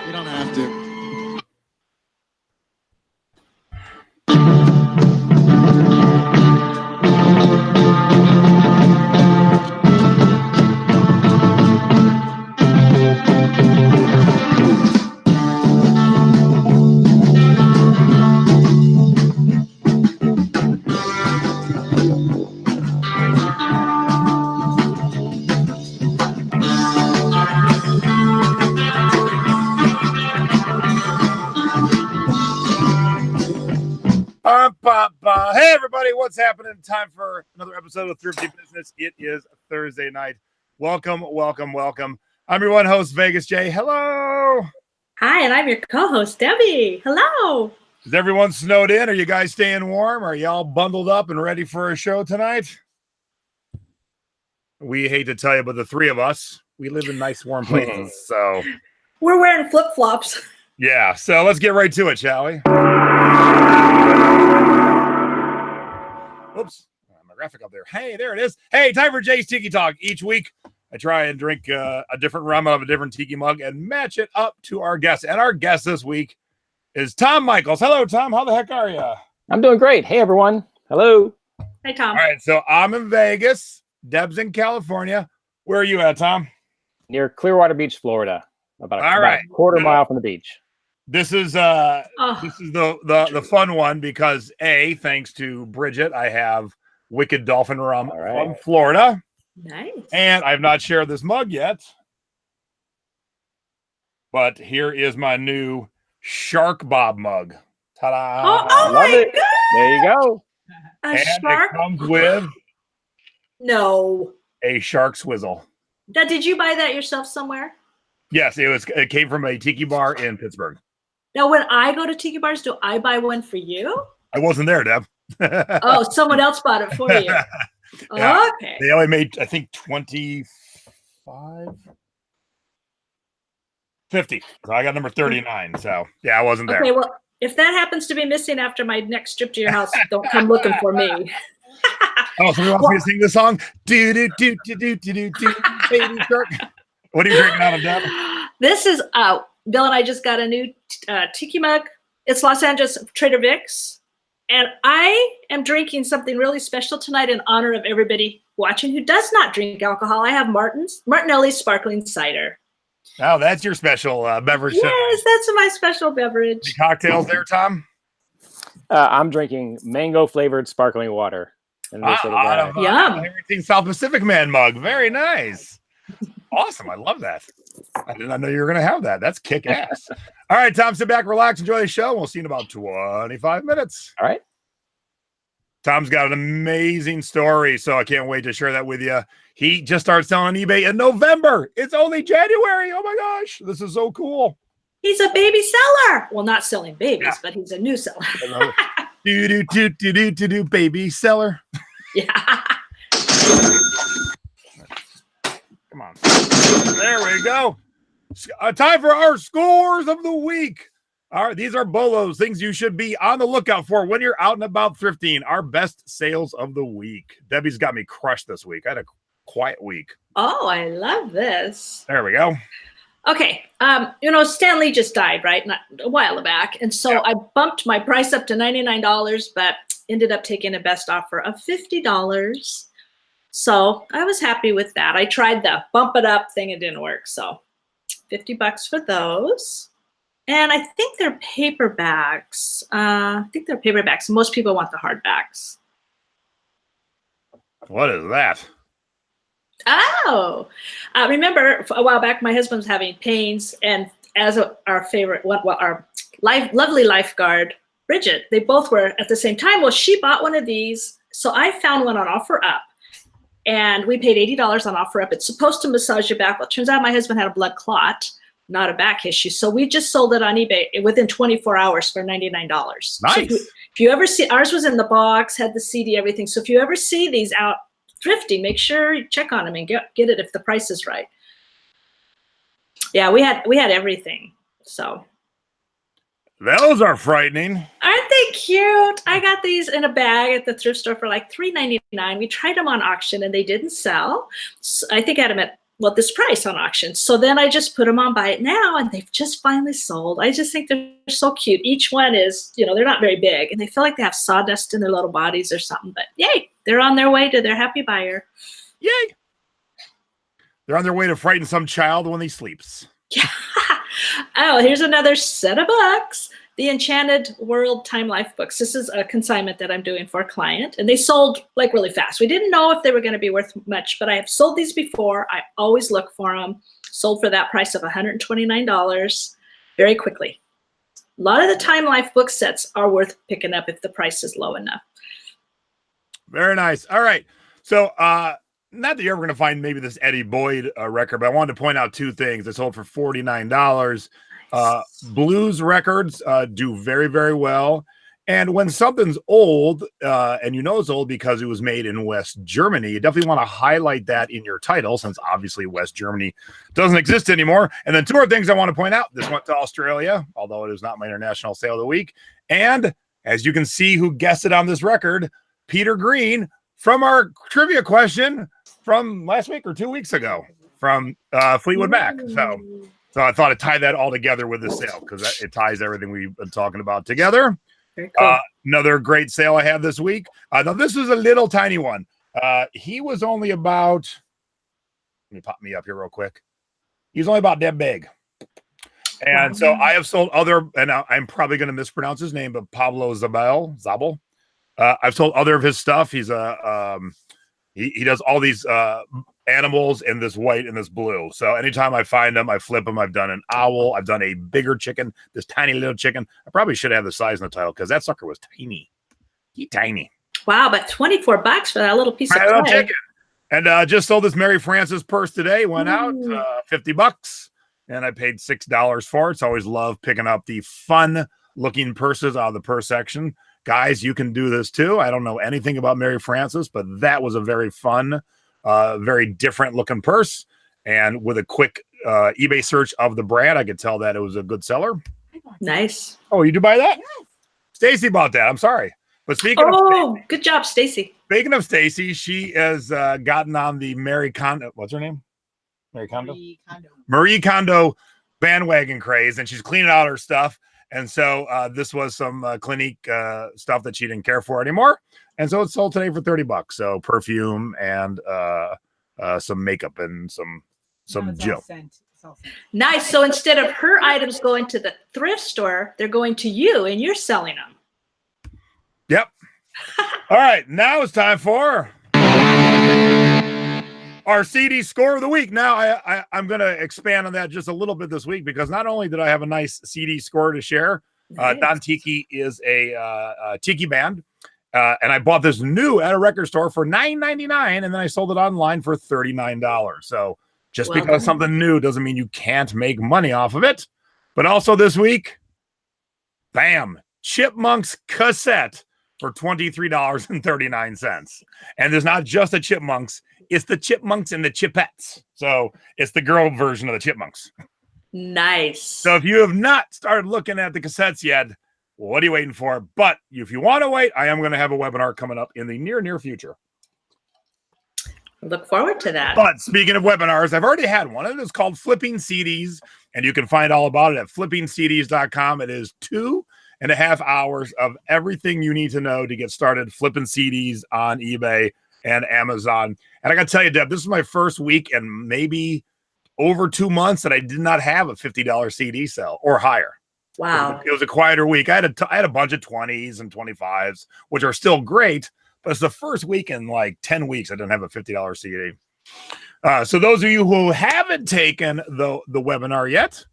You don't have to. Hey, everybody, what's happening? Time for another episode of Thrifty Business. It is Thursday night. Welcome. I'm your one host, Vegas Jay. Hello. Hi, and I'm your co-host, Debbie. Hello. Is everyone snowed in? Are you guys staying warm? Are y'all bundled up and ready for a show tonight? We hate to tell you, but the three of us, we live in nice, warm places, so. We're wearing flip-flops. Yeah, so let's get right to it, shall we? Oops, my graphic up there. Hey, there it is. Hey, time for Jay's Tiki Talk. Each week, I try and drink a different rum out of a different tiki mug and match it up to our guest. And our guest this week is Tom Mickles. Hello, Tom. How the heck are you? I'm doing great. Hey, everyone. Hello. Hi, Tom. All right, so I'm in Vegas. Deb's in California. Where are you at, Tom? Near Clearwater Beach, Florida. About a quarter mile from the beach. This is the fun one because thanks to Bridget, I have Wicked Dolphin Rum from Florida. Nice. And I've not shared this mug yet. But here is my new Shark Bob mug. Ta-da! Oh my God! There you go. A shark? It comes with a shark swizzle. Now, did you buy that yourself somewhere? Yes, it came from a tiki bar in Pittsburgh. Now, when I go to tiki bars, do I buy one for you? I wasn't there, Deb. Oh, someone else bought it for you. Yeah. Okay. They only made, I think, 50. So I got number 39. So, yeah, I wasn't there. Okay, well, if that happens to be missing after my next trip to your house, don't come looking for me. Oh, somebody wants me to sing the song? Do, baby shark. What are you drinking out of, Deb? This is Bill and I just got a new tiki mug. It's Los Angeles Trader Vic's. And I am drinking something really special tonight in honor of everybody watching who does not drink alcohol. I have Martinelli's Sparkling Cider. Oh, that's your special beverage. Yes, that's my special beverage. Any cocktails there, Tom? I'm drinking mango-flavored sparkling water. And Yum. Everything South Pacific Man mug. Very nice. Awesome. I love that. I did not know you were going to have that. That's kick ass. All right, Tom, sit back, relax, enjoy the show. We'll see you in about 25 minutes. All right. Tom's got an amazing story, so I can't wait to share that with you. He just started selling on eBay in November. It's only January. Oh my gosh. This is so cool. He's a baby seller. Well, not selling babies, but he's a new seller. do baby seller. Yeah. Come on. There we go. Time for our scores of the week. All right, these are bolos, things you should be on the lookout for when you're out and about thrifting. Our best sales of the week. Debbie's got me crushed this week. I had a quiet week. Oh, I love this. There we go. Okay. Stan Lee just died, right? Not a while back. And so I bumped my price up to $99, but ended up taking a best offer of $50. So I was happy with that. I tried the bump it up thing. It didn't work. So $50 for those. And I think they're paperbacks. Most people want the hardbacks. What is that? Oh, remember a while back, my husband was having pains, and as our favorite, our lovely lifeguard, Bridget, they both were at the same time. Well, she bought one of these, so I found one on OfferUp, and we paid $80 on OfferUp. It's supposed to massage your back. Well, it turns out my husband had a blood clot, not a back issue, so we just sold it on eBay within 24 hours for $99. Nice. So if you ever see, ours was in the box, had the CD, everything. So if you ever see these out thrifting, make sure you check on them and get it if the price is right. Yeah, we had everything. So those are frightening. Aren't they cute? I got these in a bag at the thrift store for like $3.99. We tried them on auction and they didn't sell. So I think I had them at this price on auction. So then I just put them on Buy It Now, and they've just finally sold. I just think they're so cute. Each one is, they're not very big, and they feel like they have sawdust in their little bodies or something. But yay, they're on their way to their happy buyer. Yay! They're on their way to frighten some child when he sleeps. Yeah. Oh, here's another set of books. The Enchanted World Time Life books. This is a consignment that I'm doing for a client, and they sold like really fast. We didn't know if they were going to be worth much, but I have sold these before. I always look for them. Sold for that price of $129 very quickly. A lot of the Time Life book sets are worth picking up if the price is low enough. Very nice. All right. So, not that you're ever going to find maybe this Eddie Boyd record, but I wanted to point out two things. It sold for $49. Blues records do very, very well. And when something's old, and it's old because it was made in West Germany, you definitely want to highlight that in your title, since obviously West Germany doesn't exist anymore. And then two other things I want to point out. This went to Australia, although it is not my international sale of the week. And as you can see, who guessed it on this record, Peter Green, from our trivia question from last week or 2 weeks ago from Fleetwood Mac. So I thought I'd tie that all together with the sale because it ties everything we've been talking about together. Very cool. Another great sale I had this week. Now, this is a little tiny one. He was only about, let me pop me up here real quick. He's only about that big. And so I have sold other, and I'm probably going to mispronounce his name, but Pablo Zabel. I've sold other of his stuff. He's he does all these animals in this white and this blue. So anytime I find them, I flip them. I've done an owl. I've done a bigger chicken, this tiny little chicken. I probably should have the size in the title because that sucker was tiny. Tiny. Wow, but $24 for that little piece of clay. Chicken. And just sold this Mary Frances purse today. Went out $50, and I paid $6 for it. So I always love picking up the fun looking purses out of the purse section. Guys, you can do this too. I don't know anything about Mary Frances, but that was a very fun, very different looking purse. And with a quick eBay search of the brand, I could tell that it was a good seller. Nice. Oh, you did buy that? Yes. Stacy bought that. I'm sorry. But speaking of Stacy, good job, Stacy. Speaking of Stacy, she has gotten on the Marie Kondo. What's her name? Marie Kondo? Marie Kondo bandwagon craze, and she's cleaning out her stuff. And so this was some Clinique stuff that she didn't care for anymore. And so it's sold today for $30. So perfume and some makeup and some gel. Nice. So instead of her items going to the thrift store, they're going to you and you're selling them. Yep. All right. Now it's time for our CD score of the week. Now, I'm going to expand on that just a little bit this week because not only did I have a nice CD score to share, nice. Don Tiki is a Tiki band, and I bought this new at a record store for $9.99, and then I sold it online for $39. So just because something new doesn't mean you can't make money off of it. But also this week, bam, Chipmunks cassette for $23.39. And there's not just the Chipmunks. It's the Chipmunks and the Chipettes. So it's the girl version of the Chipmunks. Nice. So if you have not started looking at the cassettes yet, what are you waiting for? But if you want to wait, I am going to have a webinar coming up in the near future. Look forward to that. But speaking of webinars, I've already had one. It is called Flipping CDs, and you can find all about it at flippingcds.com. It is 2.5 hours of everything you need to know to get started flipping CDs on eBay and Amazon. And I got to tell you, Deb, this is my first week in maybe over 2 months that I did not have a $50 CD sale or higher. Wow. It was a quieter week. I had a bunch of 20s and 25s, which are still great, but it's the first week in like 10 weeks I didn't have a $50 CD. So those of you who haven't taken the webinar yet,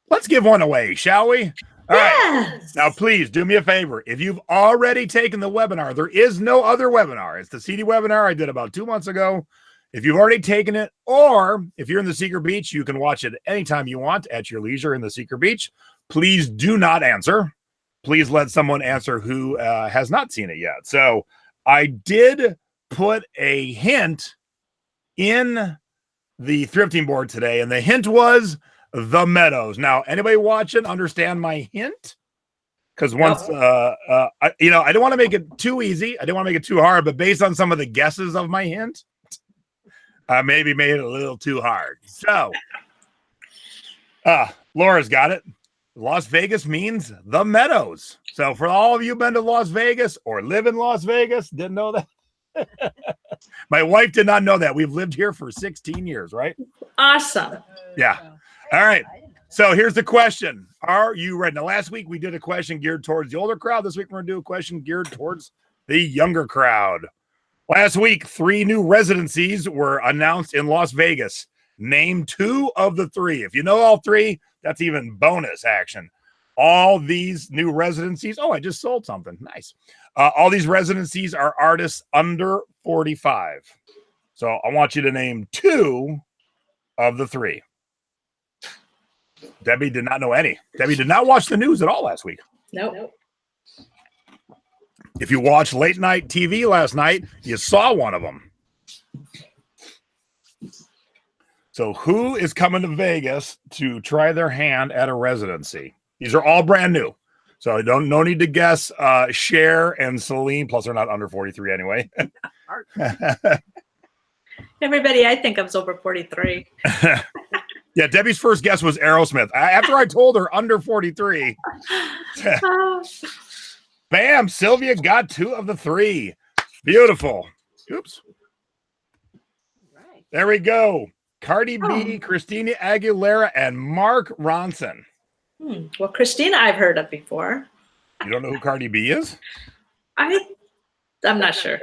let's give one away, shall we? All right. Now, please do me a favor. If you've already taken the webinar, there is no other webinar. It's the CD webinar I did about 2 months ago. If you've already taken it, or if you're in the Secret Beach, you can watch it anytime you want at your leisure in the Secret Beach. Please do not answer. Please let someone answer who has not seen it yet. So I did put a hint in the thrifting board today, and the hint was the Meadows. Now, anybody watching understand my hint? Because once, I don't want to make it too easy. I didn't want to make it too hard, but based on some of the guesses of my hint, maybe made it a little too hard. So, Laura's got it. Las Vegas means the Meadows. So for all of you been to Las Vegas or live in Las Vegas, didn't know that. My wife did not know that. We've lived here for 16 years, right? Awesome. Yeah. All right. So here's the question. Are you ready? Now, last week we did a question geared towards the older crowd. This week we're going to do a question geared towards the younger crowd. Last week, 3 new residencies were announced in Las Vegas. Name 2 of the 3. If you know all 3, that's even bonus action. All these new residencies. Oh, I just sold something. Nice. All these residencies are artists under 45. So I want you to name 2 of the 3. Debbie did not know any. Debbie did not watch the news at all last week. Nope. If you watched late night TV last night, you saw one of them. So who is coming to Vegas to try their hand at a residency? These are all brand new. So no need to guess. Cher and Celine, plus they're not under 43 anyway. Everybody I think of is over 43. Yeah, Debbie's first guess was Aerosmith. After I told her under 43. Bam, Sylvia got 2 of the 3. Beautiful. Oops. Right. There we go. Cardi B, Christina Aguilera, and Mark Ronson. Well, Christina I've heard of before. You don't know who Cardi B is? I'm not sure.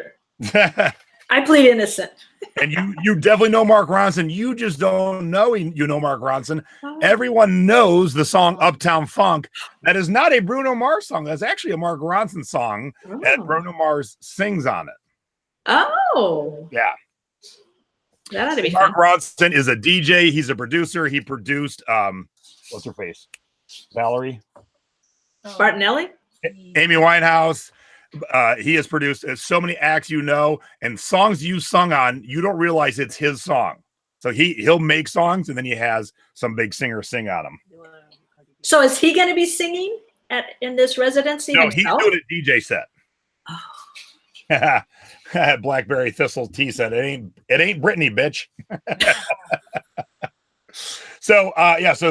I plead innocent. And you definitely know Mark Ronson. You just don't know you know Mark Ronson. Everyone knows the song Uptown Funk. That is not a Bruno Mars song. That's actually a Mark Ronson song that Bruno Mars sings on it. Oh. Yeah. That ought to be Mark fun. Ronson is a DJ. He's a producer. He produced what's her face? Valerie? Martinelli? Amy Winehouse. He has produced so many acts, and songs you sung on, you don't realize it's his song. So he'll make songs, and then he has some big singer sing on them. So is he going to be singing in this residency? No, himself? he's doing a DJ set. Oh. Blackberry Thistle T said, it ain't Britney, bitch. So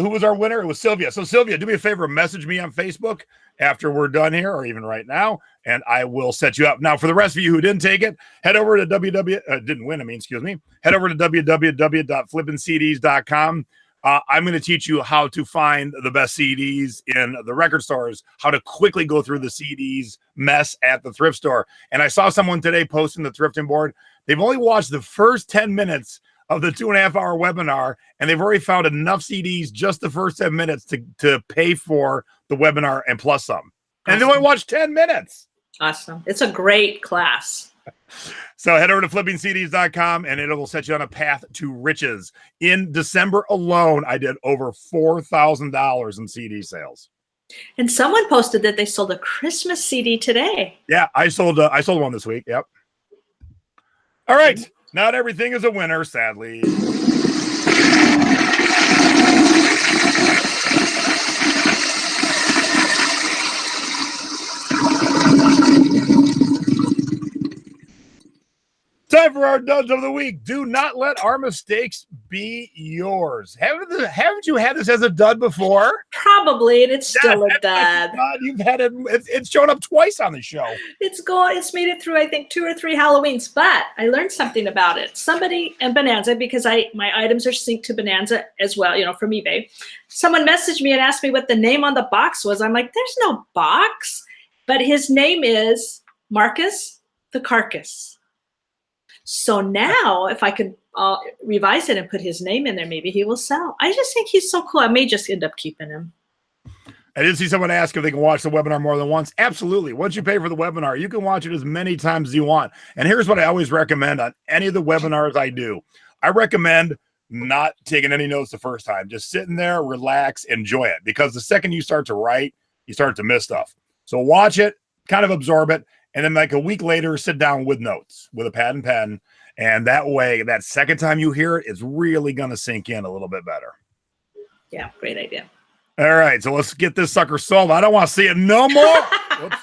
who was our winner? It was Sylvia. So Sylvia, do me a favor, message me on Facebook after we're done here, or even right now, and I will set you up. Now, for the rest of you who didn't take it, head over to head over to www.flippincds.com. I'm going to teach you how to find the best CDs in the record stores, how to quickly go through the CDs mess at the thrift store. And I saw someone today posting the Thrifting Board. They've only watched the first 10 minutes of the 2.5-hour webinar, and they've already found enough CDs just the first 10 minutes to pay for the webinar and plus some. And they only watched 10 minutes. Awesome. It's a great class. So head over to flippincds.com and it will set you on a path to riches. In December alone, I did over $4,000 in CD sales. And someone posted that they sold a Christmas CD today. Yeah, I sold one this week. Yep. All right. Not everything is a winner, sadly. Time for our duds of the week. Do not let our mistakes be yours. Haven't you had this as a dud before? Probably, and it's still a dud. You've had it. It's shown up twice on the show. It's made it through, I think, 2 or 3 Halloweens, but I learned something about it. Somebody and Bonanza, because my items are synced to Bonanza as well, from eBay. Someone messaged me and asked me what the name on the box was. I'm like, there's no box, but his name is Marcus the Carcass. So now, if I could revise it and put his name in there, maybe he will sell. I just think he's so cool. I may just end up keeping him. I did see someone ask if they can watch the webinar more than once. Absolutely. Once you pay for the webinar, you can watch it as many times as you want. And here's what I always recommend on any of the webinars I do. I recommend not taking any notes the first time. Just sitting there, relax, enjoy it. Because the second you start to write, you start to miss stuff. So watch it, kind of absorb it. And then like a week later, sit down with notes, with a pad and pen. And that way, that second time you hear it, it's really going to sink in a little bit better. Yeah, great idea. All right, so let's get this sucker sold. I don't want to see it no more. Whoops.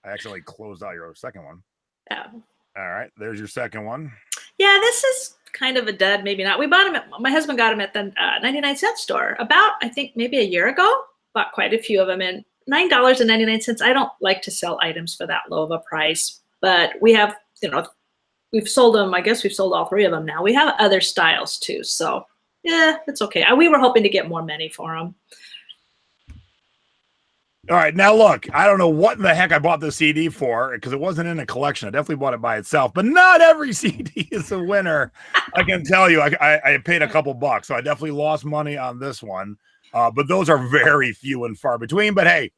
I accidentally closed out your second one. Yeah. All right, there's your second one. Yeah, this is kind of a dud, maybe not. We bought them my husband got them at the 99-cent store about, I think, maybe a year ago. Bought quite a few of them, and $9.99. I don't like to sell items for that low of a price, but we have, we've sold them. I guess we've sold all 3 of them now. We have other styles too, so yeah, it's okay. We were hoping to get more money for them. All right, now look, I don't know what in the heck I bought the CD for because it wasn't in a collection. I definitely bought it by itself, but not every CD is a winner. I can tell you, I paid a couple bucks, so I definitely lost money on this one. But those are very few and far between. But hey,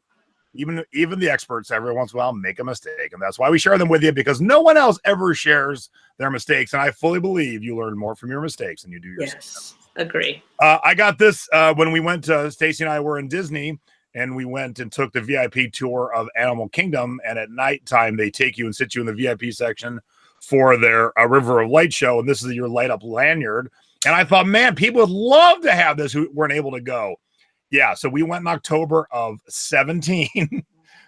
even the experts every once in a while make a mistake, and that's why we share them with you, because no one else ever shares their mistakes. And I fully believe you learn more from your mistakes than you do your. Yes, agree. I got this when we went to Stacy and I were in Disney. And we went and took the VIP tour of Animal Kingdom. And at nighttime, they take you and sit you in the VIP section for their River of Light show. And this is your light up lanyard. And I thought, man, people would love to have this who weren't able to go. Yeah. So we went in October of 17.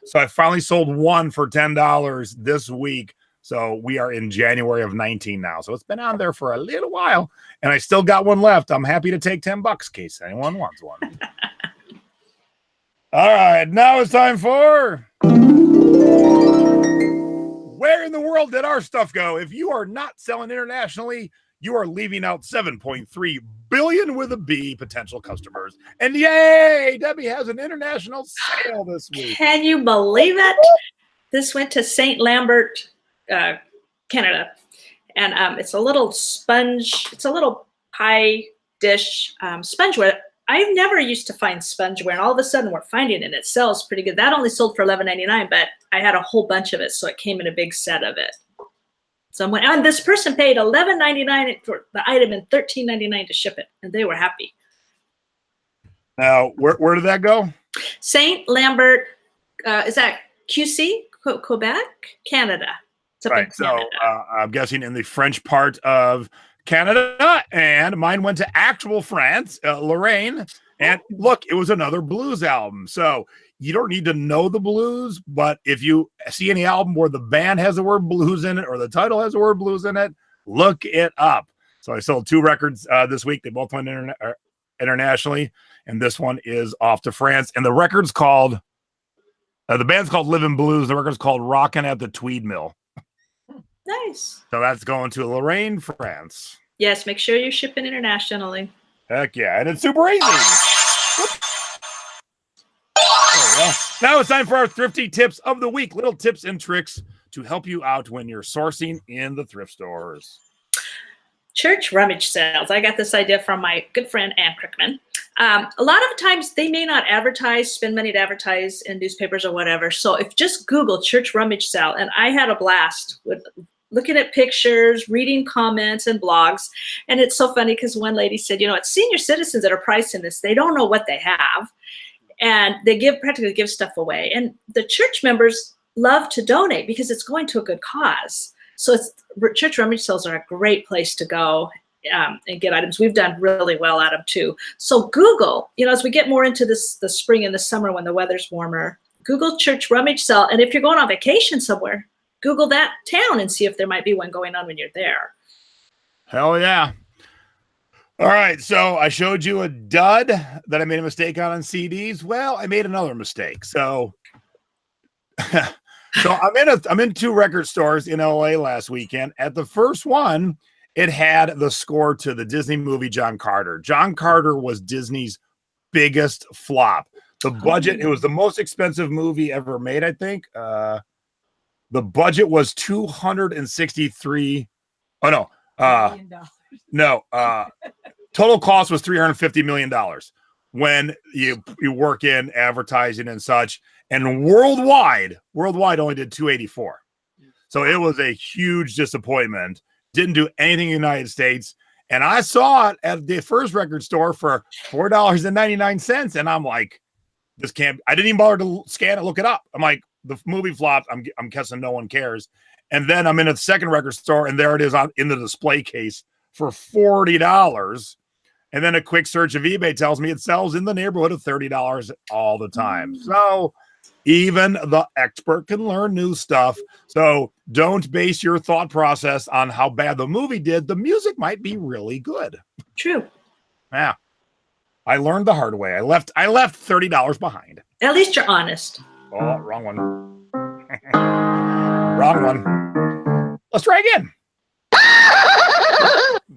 So I finally sold one for $10 this week. So we are in January of 19 now. So it's been on there for a little while. And I still got one left. I'm happy to take $10 in case anyone wants one. All right, now it's time for where in the world did our stuff go? If you are not selling internationally, you are leaving out 7.3 billion with a B potential customers. And yay, Debbie has an international sale this week. Can you believe it? This went to St. Lambert, Canada. And it's a little sponge, it's a little pie dish spongeware. I've never used to find spongeware, and all of a sudden we're finding it. It sells pretty good. That only sold for $11.99, but I had a whole bunch of it, so it came in a big set of it. So and this person paid $11.99 for the item and $13.99 to ship it, and they were happy. Now, where did that go? St. Lambert, is that QC, Quebec, Canada? Right. So I'm guessing in the French part of Canada, and mine went to actual France, Lorraine. And look, it was another blues album. So you don't need to know the blues, but if you see any album where the band has the word blues in it or the title has the word blues in it, look it up. So I sold 2 records this week. They both went internationally, and this one is off to France. And the record's called, the band's called Living Blues. The record's called Rockin' at the Tweed Mill. Nice. So that's going to Lorraine, France. Yes, make sure you're shipping internationally. Heck yeah, and it's super easy. Now it's time for our Thrifty Tips of the Week. Little tips and tricks to help you out when you're sourcing in the thrift stores. Church rummage sales. I got this idea from my good friend Ann Crickman. A lot of times they may not spend money to advertise in newspapers or whatever. So if just Google church rummage sale, and I had a blast with looking at pictures, reading comments and blogs. And it's so funny because one lady said, it's senior citizens that are pricing this. They don't know what they have. And they practically give stuff away. And the church members love to donate because it's going to a good cause. So church rummage sales are a great place to go and get items. We've done really well at them too. So Google, as we get more into the spring and the summer when the weather's warmer, Google church rummage sale. And if you're going on vacation somewhere, Google that town and see if there might be one going on when you're there. Hell yeah. All right. So I showed you a dud that I made a mistake on CDs. Well, I made another mistake. So I'm in 2 record stores in LA last weekend. At the first one, it had the score to the Disney movie John Carter. John Carter was Disney's biggest flop. The budget, it was the most expensive movie ever made, I think. The budget was $263. Oh, no. No. Total cost was $350 million when you work in advertising and such. And worldwide only did 284. So it was a huge disappointment. Didn't do anything in the United States. And I saw it at the first record store for $4.99. And I'm like, this can't, I didn't even bother to scan it, look it up. I'm like, the movie flopped. I'm guessing no one cares. And then I'm in a second record store, and there it is in the display case for $40. And then a quick search of eBay tells me it sells in the neighborhood of $30 all the time. So Even the expert can learn new stuff. So don't base your thought process on how bad the movie did. The music might be really good. True. Yeah. I learned the hard way. I left $30 behind. At least you're honest. Oh, wrong one. Wrong one. Let's try again.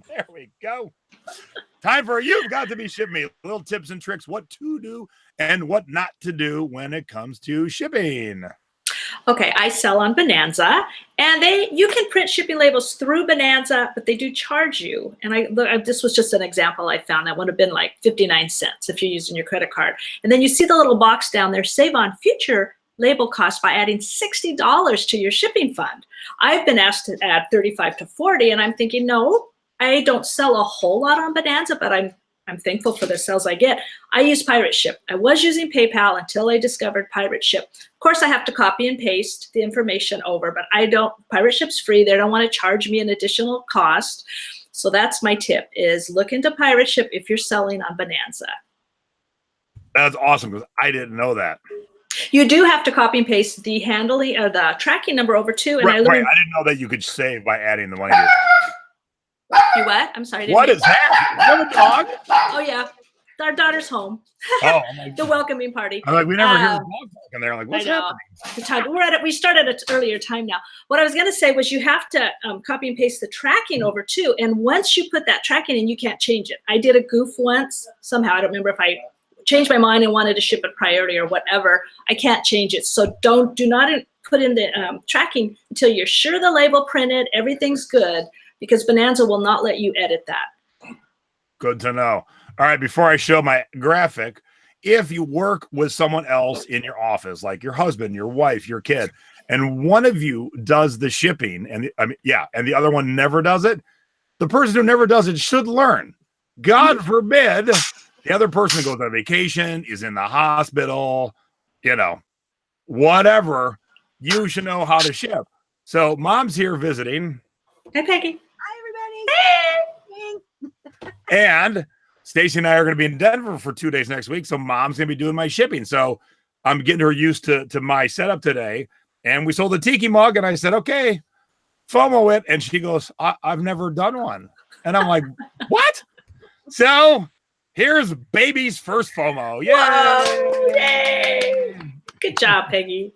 There we go. Time for You've Got to Be Ship Me. Little tips and tricks, what to do and what not to do when it comes to shipping. Okay, I sell on Bonanza, and you can print shipping labels through Bonanza, but they do charge you. And this was just an example I found. That would have been like 59 cents if you're using your credit card. And then you see the little box down there, save on future label costs by adding $60 to your shipping fund. I've been asked to add 35 to 40, and I'm thinking, no, I don't sell a whole lot on Bonanza, but I'm thankful for the sales I get. I use Pirate Ship. I was using PayPal until I discovered Pirate Ship. Of course, I have to copy and paste the information over, but Pirate Ship's free. They don't want to charge me an additional cost. So that's my tip, is look into Pirate Ship if you're selling on Bonanza. That's awesome, because I didn't know that. You do have to copy and paste the handling or the tracking number over too. And right. I didn't know that you could save by adding the money. You what? I'm sorry. What is that? You have a dog? Oh, yeah. Our daughter's home. Oh, the welcoming party. I'm like, we never hear a dog talking there. Like, what's happening? We started at an earlier time now. What I was going to say was you have to copy and paste the tracking over too. And once you put that tracking in, you can't change it. I did a goof once. Somehow, I don't remember if I changed my mind and wanted to ship it priority or whatever. I can't change it. So do not put in the tracking until you're sure the label printed, everything's good, because Bonanza will not let you edit that. Good to know. All right, before I show my graphic, if you work with someone else in your office, like your husband, your wife, your kid, and one of you does the shipping, and the other one never does it, the person who never does it should learn. God forbid the other person goes on vacation, is in the hospital, whatever, you should know how to ship. So Mom's here visiting. Hi, Peggy. Hi, everybody. Hey. And Stacy and I are going to be in Denver for 2 days next week. So Mom's going to be doing my shipping. So I'm getting her used to my setup today. And we sold a Tiki mug. And I said, okay, FOMO it. And she goes, I've never done one. And I'm like, what? So here's baby's first FOMO. Yay! Whoa, yay! Good job, Peggy.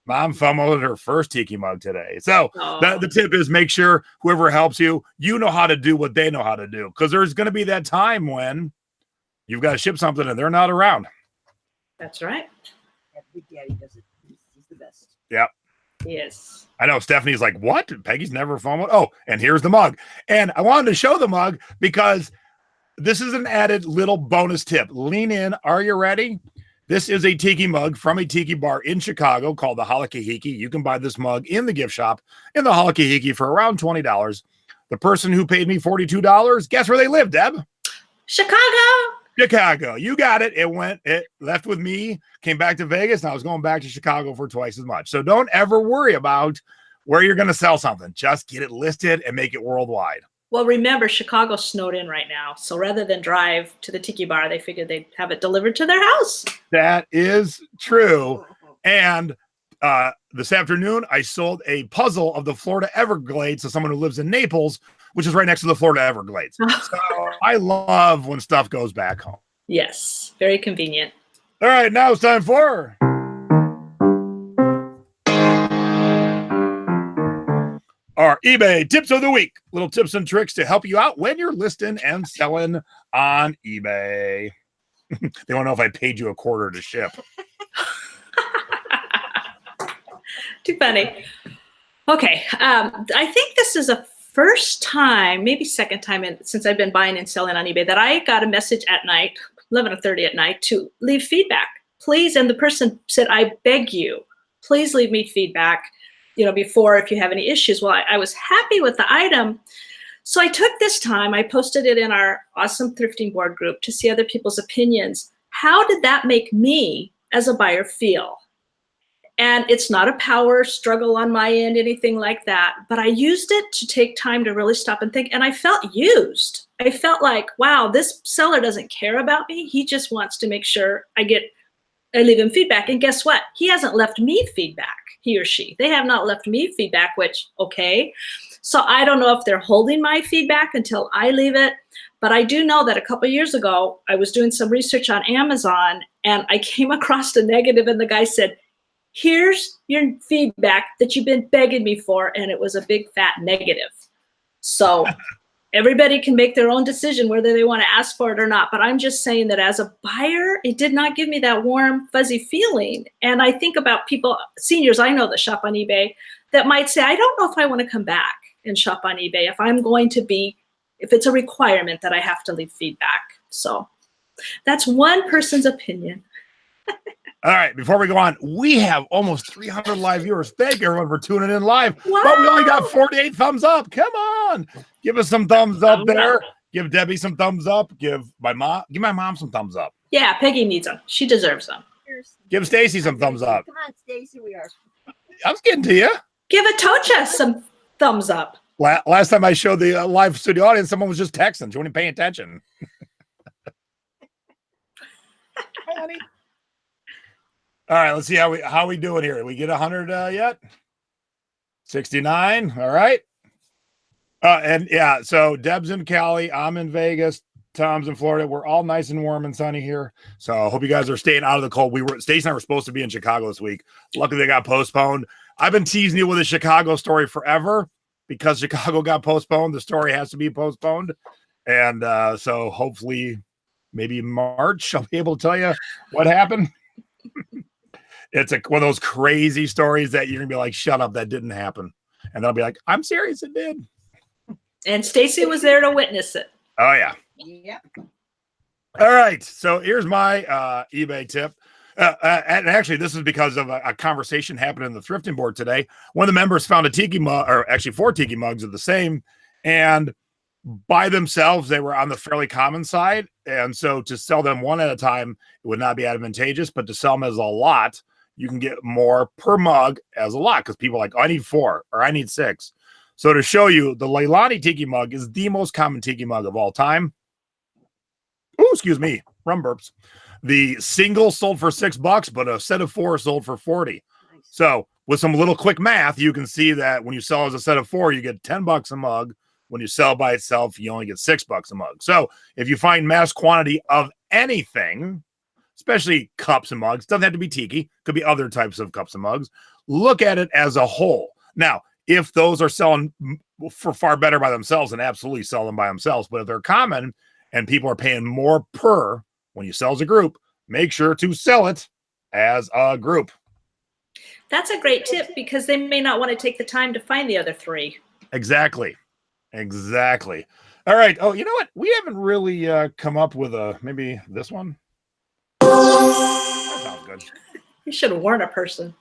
Mom FOMO'd her first Tiki mug today. So the tip is make sure whoever helps you, know how to do what they know how to do. Because there's going to be that time when you've got to ship something and they're not around. That's right. Yeah, Big Daddy does it. He's the best. Yep. Yes. I know Stephanie's like, what? Peggy's never FOMO'd? Oh, and here's the mug. And I wanted to show the mug because this is an added little bonus tip. Lean in. Are you ready? This is a Tiki mug from a Tiki bar in Chicago called the Halakahiki. You can buy this mug in the gift shop in the Halakahiki for around $20. The person who paid me $42, guess where they live, Deb? Chicago. You got it. It left with me, came back to Vegas, and I was going back to Chicago for twice as much. So don't ever worry about where you're going to sell something. Just get it listed and make it worldwide. Well, remember, Chicago's snowed in right now. So rather than drive to the Tiki bar, they figured they'd have it delivered to their house. That is true. And this afternoon, I sold a puzzle of the Florida Everglades to someone who lives in Naples, which is right next to the Florida Everglades. So I love when stuff goes back home. Yes, very convenient. All right, now it's time for... our eBay tips of the week. Little tips and tricks to help you out when you're listing and selling on eBay. They want to know if I paid you $0.25 to ship. Too funny. Okay. I think this is a first time, maybe second time since I've been buying and selling on eBay that I got a message at night, 11:30 at night, to leave feedback. Please. And the person said, I beg you, please leave me feedback. Before, if you have any issues. Well, I was happy with the item. So I took this time, I posted it in our awesome Thrifting Board group to see other people's opinions. How did that make me as a buyer feel? And it's not a power struggle on my end, anything like that, but I used it to take time to really stop and think, and I felt used. I felt like, wow, this seller doesn't care about me. He just wants to make sure I get I leave him feedback. And guess what? He hasn't left me feedback, he or she. They have not left me feedback, which, okay. So I don't know if they're holding my feedback until I leave it. But I do know that a couple of years ago, I was doing some research on Amazon and I came across a negative and the guy said, here's your feedback that you've been begging me for. And it was a big fat negative. So everybody can make their own decision whether they want to ask for it or not. But I'm just saying that as a buyer, it did not give me that warm, fuzzy feeling. And I think about people, seniors I know that shop on eBay, that might say, I don't know if I want to come back and shop on eBay if it's a requirement that I have to leave feedback. So that's one person's opinion. All right, before we go on, we have almost 300 live viewers. Thank you, everyone, for tuning in live. Wow. But we only got 48 thumbs up. Come on. Give us some thumbs up there. Give Debbie some thumbs up. Give my mom some thumbs up. Yeah, Peggy needs them. She deserves them. Give Stacy some thumbs up. Come on, Stacy, we are. I was getting to you. Give Atocha some thumbs up. Last time I showed the live studio audience, someone was just texting. She wasn't paying attention. Hi, honey. All right, let's see how we doing here. Did we get 100 yet? 69. All right. And yeah, so Deb's in Cali. I'm in Vegas. Tom's in Florida. We're all nice and warm and sunny here. So I hope you guys are staying out of the cold. Stacey and I were supposed to be in Chicago this week. Luckily, they got postponed. I've been teasing you with a Chicago story forever. Because Chicago got postponed, the story has to be postponed. And so hopefully maybe in March, I'll be able to tell you what happened. It's one of those crazy stories that you're going to be like, shut up, that didn't happen. And then I'll be like, I'm serious, it did. And Stacy was there to witness it. Oh, yeah. Yep. All right. So here's my eBay tip. And actually, this is because of a conversation happened in the Thrifting Board today. One of the members found a Tiki mug, or actually 4 Tiki mugs of the same, and by themselves, they were on the fairly common side. And so to sell them one at a time, it would not be advantageous, but to sell them as a lot, you can get more per mug as a lot because people are like, oh, I need 4 or I need 6. So to show you, the Leilani Tiki mug is the most common Tiki mug of all time. Oh, excuse me, rum burps. The single sold for $6, but a set of 4 sold for 40. Nice. So with some little quick math, you can see that when you sell as a set of 4, you get $10 a mug. When you sell by itself, you only get $6 a mug. So if you find mass quantity of anything, especially cups and mugs, doesn't have to be Tiki, could be other types of cups and mugs, look at it as a whole. Now, if those are selling for far better by themselves, then absolutely sell them by themselves. But if they're common and people are paying more per when you sell as a group, make sure to sell it as a group. That's a great tip because they may not want to take the time to find the other 3. Exactly. All right. Oh, you know what? We haven't really come up with maybe this one. That sounds good. You should warn a person.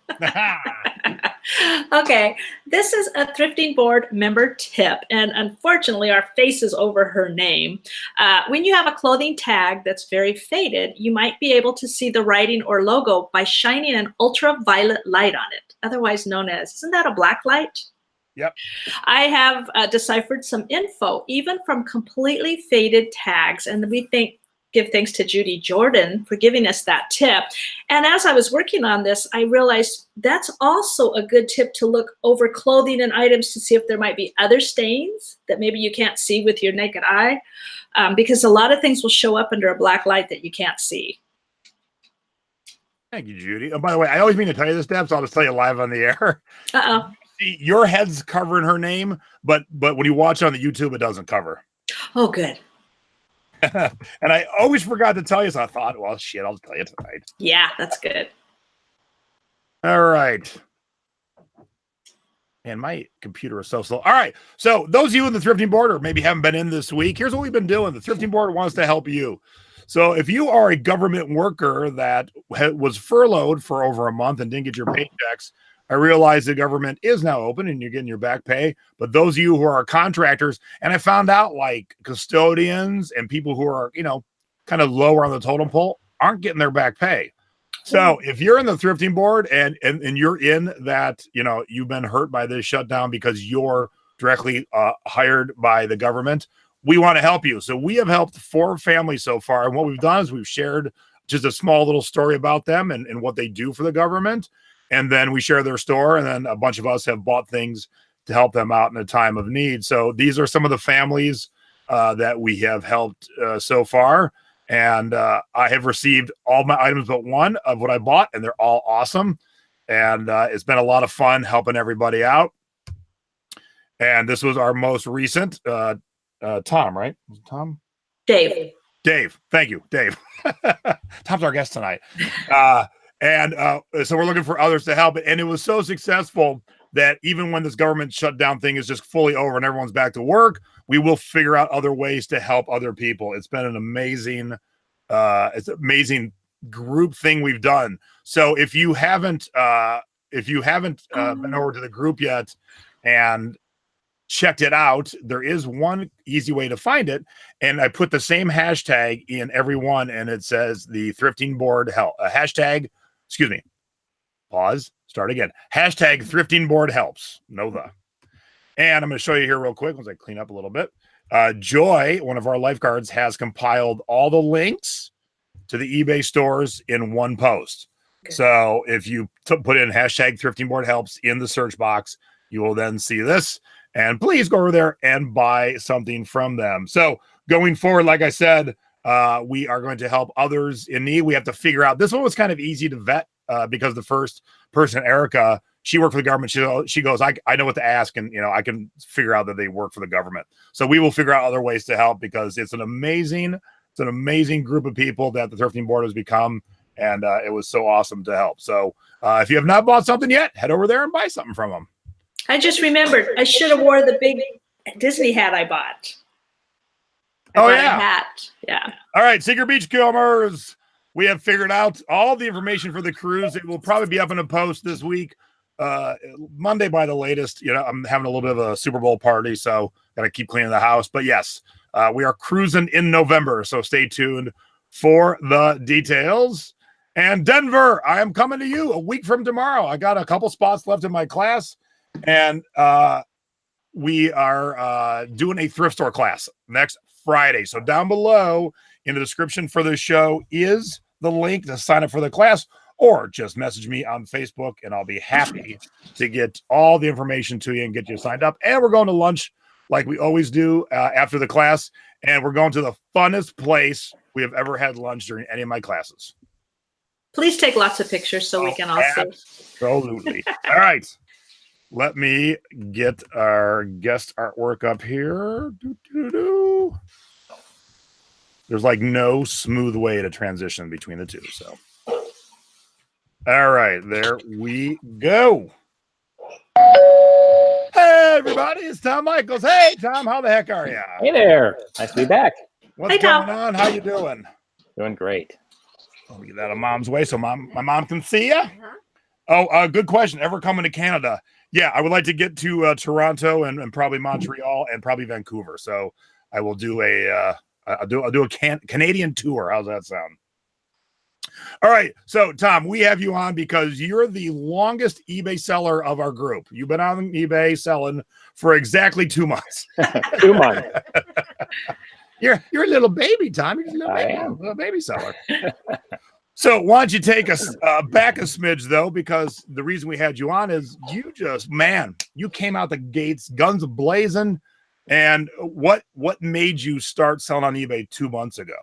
Okay, this is a Thrifting Board member tip, and unfortunately our face is over her name. When you have a clothing tag that's very faded, you might be able to see the writing or logo by shining an ultraviolet light on it, otherwise known as, isn't that a black light? Yep. I have deciphered some info, even from completely faded tags, and we give thanks to Judy Jordan for giving us that tip. And as I was working on this, I realized that's also a good tip to look over clothing and items to see if there might be other stains that maybe you can't see with your naked eye, because a lot of things will show up under a black light that you can't see. Thank you, Judy. Oh, by the way, I always mean to tell you this, Deb, so I'll just tell you live on the air. Uh-oh. See, your head's covering her name, but when you watch it on the YouTube, it doesn't cover. Oh, good. And I always forgot to tell you, so I thought, well, shit, I'll tell you tonight. Yeah, that's good. All right. And my computer is so slow. All right. So those of you in the Thrifting Board or maybe haven't been in this week, here's what we've been doing. The Thrifting Board wants to help you. So if you are a government worker that was furloughed for over a month and didn't get your paychecks, I realize the government is now open and you're getting your back pay. But those of you who are contractors, and I found out like custodians and people who are, kind of lower on the totem pole aren't getting their back pay. So if you're in the Thrifting Board and you're in that, you've been hurt by this shutdown because you're directly hired by the government, we want to help you. So we have helped 4 families so far. And what we've done is we've shared just a small little story about them and what they do for the government. And then we share their store. And then a bunch of us have bought things to help them out in a time of need. So these are some of the families that we have helped so far. And I have received all my items but one of what I bought, and they're all awesome. And it's been a lot of fun helping everybody out. And this was our most recent Tom, right? Was it Tom? Dave. Thank you, Dave. Tom's our guest tonight. So we're looking for others to help. And it was so successful that even when this government shutdown thing is just fully over and everyone's back to work, we will figure out other ways to help other people. It's been an amazing, group thing we've done. So if you haven't been over to the group yet and checked it out, there is one easy way to find it. And I put the same hashtag in every one, and it says the Thrifting Board help. Hashtag, excuse me, pause, start again. Hashtag Thrifting Board helps. And I'm going to show you here real quick once I clean up a little bit. Joy, one of our lifeguards, has compiled all the links to the eBay stores in one post. Okay. So if you put in hashtag Thrifting Board helps in the search box, you will then see this. And please go over there and buy something from them. So going forward, like I said, we are going to help others in need. We have to figure out, this one was kind of easy to vet because the first person, Erica, she worked for the government. She goes, I know what to ask, and I can figure out that they work for the government. So we will figure out other ways to help, because it's an amazing group of people that the Thrifting Board has become, and it was so awesome to help. So if you have not bought something yet, head over there and buy something from them. I just remembered I should have wore the big Disney hat I bought. I bought a hat. Yeah. All right, Secret Beachcombers. We have figured out all the information for the cruise. It will probably be up in a post this week, Monday by the latest. I'm having a little bit of a Super Bowl party, so gotta keep cleaning the house. But yes, we are cruising in November, so stay tuned for the details. And Denver, I am coming to you a week from tomorrow. I got a couple spots left in my class. And we are doing a thrift store class next Friday. So down below in the description for the show is the link to sign up for the class, or just message me on Facebook, and I'll be happy to get all the information to you and get you signed up. And we're going to lunch like we always do after the class. And we're going to the funnest place we have ever had lunch during any of my classes. Please take lots of pictures so we can all see. Absolutely. All right. Let me get our guest artwork up here. There's like no smooth way to transition between the two. So, all right, there we go. Hey, everybody, it's Tom Mickles. Hey, Tom, how the heck are you? Hey there. Nice to be back. What's going on? How you doing? Doing great. I'll get that out of Mom's way so my mom can see you. Oh, good question. Ever coming to Canada? Yeah, I would like to get to Toronto and probably Montreal and probably Vancouver. So I will do I'll do a Canadian tour. How's that sound? All right. So Tom, we have you on because you're the longest eBay seller of our group. You've been on eBay selling for exactly 2 months. 2 months. You're a little baby, Tom. You're a little baby seller. So why don't you take us back a smidge, though, because the reason we had you on is you came out the gates, guns blazing. And what made you start selling on eBay 2 months ago?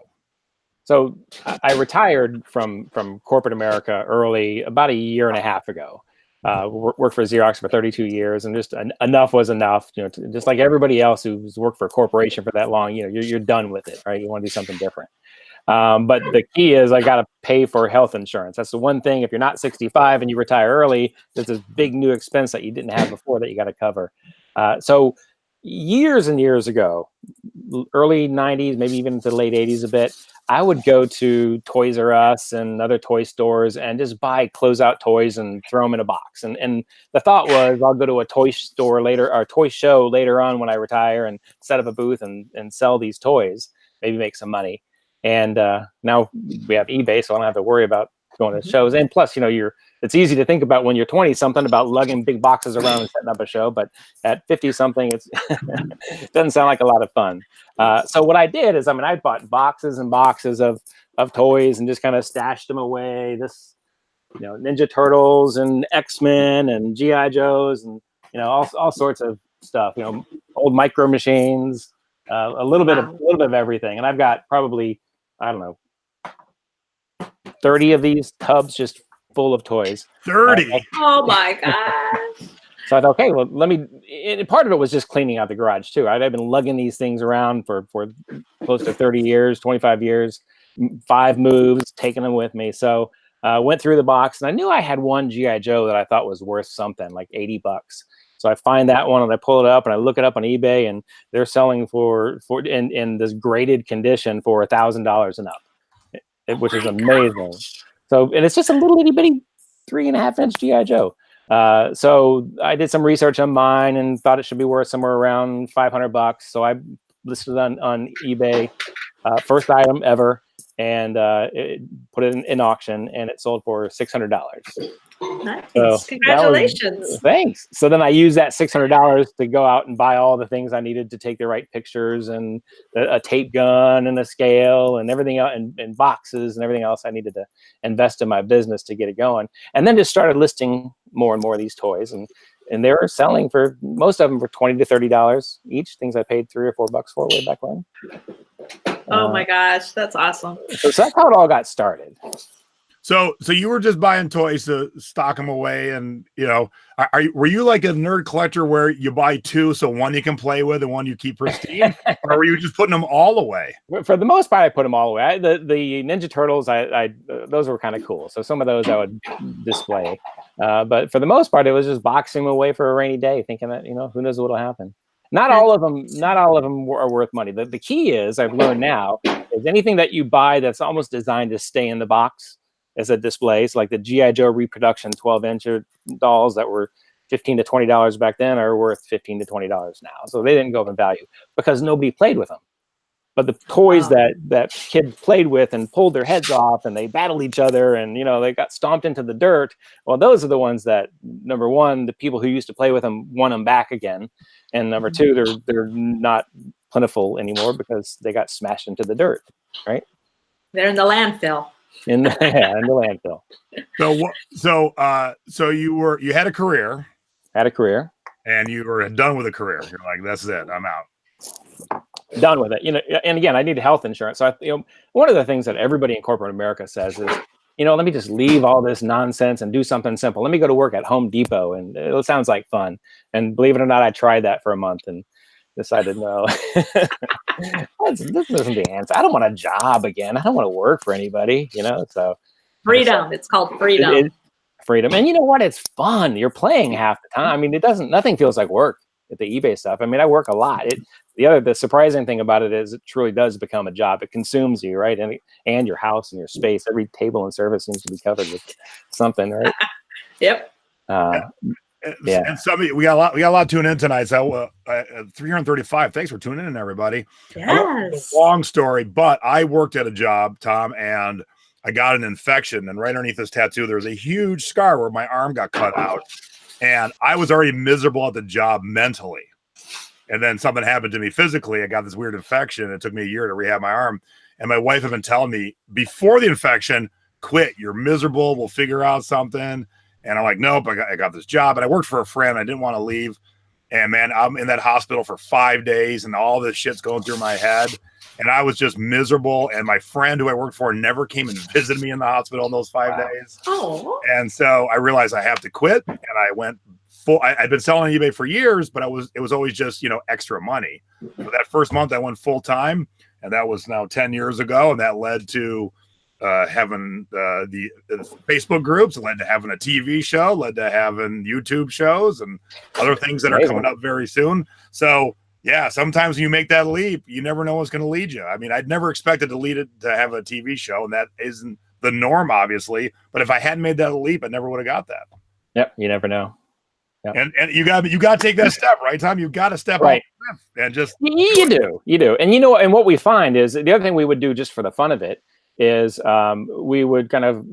So I retired from corporate America early, about a year and a half ago. Worked for Xerox for 32 years, and just enough was enough. Just like everybody else who's worked for a corporation for that long, you're done with it, right? You want to do something different. But the key is I got to pay for health insurance. That's the one thing. If you're not 65 and you retire early, there's this big new expense that you didn't have before that you got to cover. So years and years ago, early 90s, maybe even to the late 80s a bit, I would go to Toys R Us and other toy stores and just buy closeout toys and throw them in a box. And the thought was I'll go to a toy store later, or a toy show later on when I retire, and set up a booth and sell these toys, maybe make some money. And now we have eBay, so I don't have to worry about going to shows. And plus, it's easy to think about when you're 20 something about lugging big boxes around and setting up a show, but at 50 something, it doesn't sound like a lot of fun. So what I did is, I bought boxes and boxes of toys and just kind of stashed them away. Ninja Turtles and X-Men and GI Joes and all sorts of stuff. Old Micro Machines, a little bit of everything. And I've got probably, I don't know, 30 of these tubs just full of toys. 30. Oh my gosh. So I thought, okay, well, part of it was just cleaning out the garage too. I've been lugging these things around for close to 30 years, 25 years, 5 moves, taking them with me. So went through the box and I knew I had one GI Joe that I thought was worth something, like $80. So I find that one and I pull it up and I look it up on eBay and they're selling for in this graded condition for $1,000 and up, which is amazing. So, and it's just a little itty bitty 3.5-inch GI Joe. So I did some research on mine and thought it should be worth somewhere around $500. So I listed on eBay, first item ever, and put it in auction, and it sold for $600. Nice. So Congratulations. Thanks. So then I used that $600 to go out and buy all the things I needed to take the right pictures and a tape gun and a scale and everything else and boxes and everything else I needed to invest in my business to get it going. And then just started listing more and more of these toys. And they were selling for, most of them for $20 to $30 each, things I paid $3 or $4 for way back when. Oh my gosh, that's awesome. So that's how it all got started. So you were just buying toys to stock them away, and were you like a nerd collector where you buy 2 so one you can play with and one you keep pristine, or were you just putting them all away? For the most part, I put them all away. The Ninja Turtles, those were kind of cool. So some of those I would display, but for the most part, it was just boxing them away for a rainy day, thinking that who knows what'll happen. Not all of them are worth money. The key is, I've learned now, is anything that you buy that's almost designed to stay in the box as a display. So like the GI Joe reproduction 12-inch dolls that were $15 to $20 back then are worth $15 to $20 now. So they didn't go up in value because nobody played with them. But the toys that kids played with and pulled their heads off and they battled each other and they got stomped into the dirt. Well, those are the ones that, number one, the people who used to play with them want them back again, and number two, they're not plentiful anymore because they got smashed into the dirt, right? They're in the landfill. In the landfill. So you had a career. Had a career. And you were done with a career. You're like, that's it. I'm out. Done with it. And again, I need health insurance. So one of the things that everybody in corporate America says is, let me just leave all this nonsense and do something simple. Let me go to work at Home Depot, and it sounds like fun. And believe it or not, I tried that for a month and decided no. This isn't the answer. I don't want a job again. I don't want to work for anybody. So freedom. It's called freedom. Freedom. And you know what? It's fun. You're playing half the time. Nothing feels like work at the eBay stuff. I work a lot. The surprising thing about it is it truly does become a job. It consumes you, right? And your house and your space. Every table and surface seems to be covered with something, right? Yep. Yeah. And we got a lot tuning in tonight. So 335. Thanks for tuning in, everybody. Yes. Long story, but I worked at a job, Tom, and I got an infection, and right underneath this tattoo, there was a huge scar where my arm got cut out, and I was already miserable at the job mentally. And then something happened to me physically. I got this weird infection. It took me a year to rehab my arm. And my wife had been telling me before the infection, quit. You're miserable. We'll figure out something. And I'm like, nope, I got this job. And I worked for a friend. I didn't want to leave. And man, I'm in that hospital for 5 days and all this shit's going through my head. And I was just miserable. And my friend who I worked for never came and visited me in the hospital in those 5 days. Oh. And so I realized I have to quit. And I went full. I'd been selling on eBay for years, but it was always just, extra money. So that first month I went full time, and that was now 10 years ago. And that led to having the Facebook groups, led to having a TV show, led to having YouTube shows and other things that are coming up very soon. So yeah, sometimes when you make that leap, you never know what's going to lead you. I'd never expected to have a TV show, and that isn't the norm, obviously. But if I hadn't made that leap, I never would have got that. Yep, you never know. Yep. And you got to take that step, right, Tom? You got to step right. Up and just you do. And and what we find is the other thing we would do just for the fun of it is we would kind of,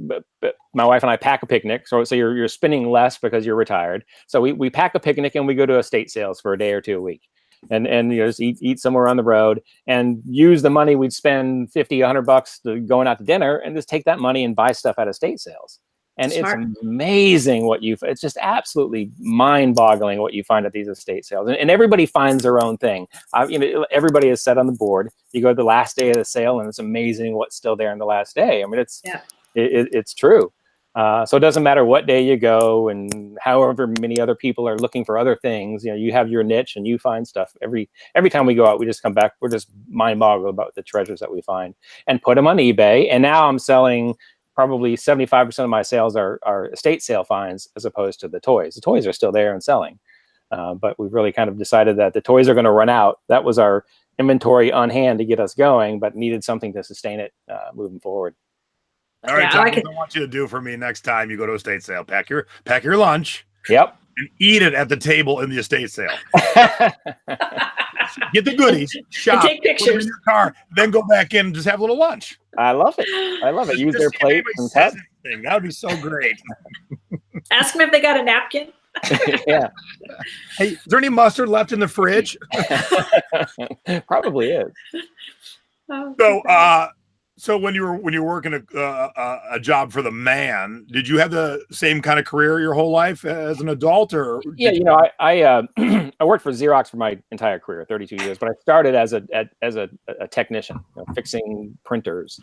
my wife and I pack a picnic. So you're spending less because you're retired. So we pack a picnic and we go to estate sales for a day or two a week. And just eat somewhere on the road and use the money we'd spend $50, $100 to going out to dinner and just take that money and buy stuff at estate sales. And Smart. it's amazing it's just absolutely mind boggling what you find at these estate sales. And everybody finds their own thing. Everybody is set on the board. You go to the last day of the sale and it's amazing what's still there on the last day. I mean, it's true. So it doesn't matter what day you go and however many other people are looking for other things, you have your niche and you find stuff. Every time we go out, we just come back. We're just mind boggled about the treasures that we find and put them on eBay. And now I'm selling probably 75% of my sales are estate sale finds as opposed to the toys. The toys are still there and selling. But we've really kind of decided that the toys are going to run out. That was our inventory on hand to get us going, but needed something to sustain it moving forward. All right, Tom, what I want you to do for me next time you go to a estate sale, pack your lunch. Yep. And eat it at the table in the estate sale. Get the goodies, shop, take pictures, put them in your car, then go back in and just have a little lunch. I love it. Use their plate and pet. That would be so great. Ask them if they got a napkin. Yeah. Hey, is there any mustard left in the fridge? Probably is. So when you were working a job for the man, did you have the same kind of career your whole life as an adult, or? Yeah, I I worked for Xerox for my entire career, 32 years. But I started as a technician, fixing printers,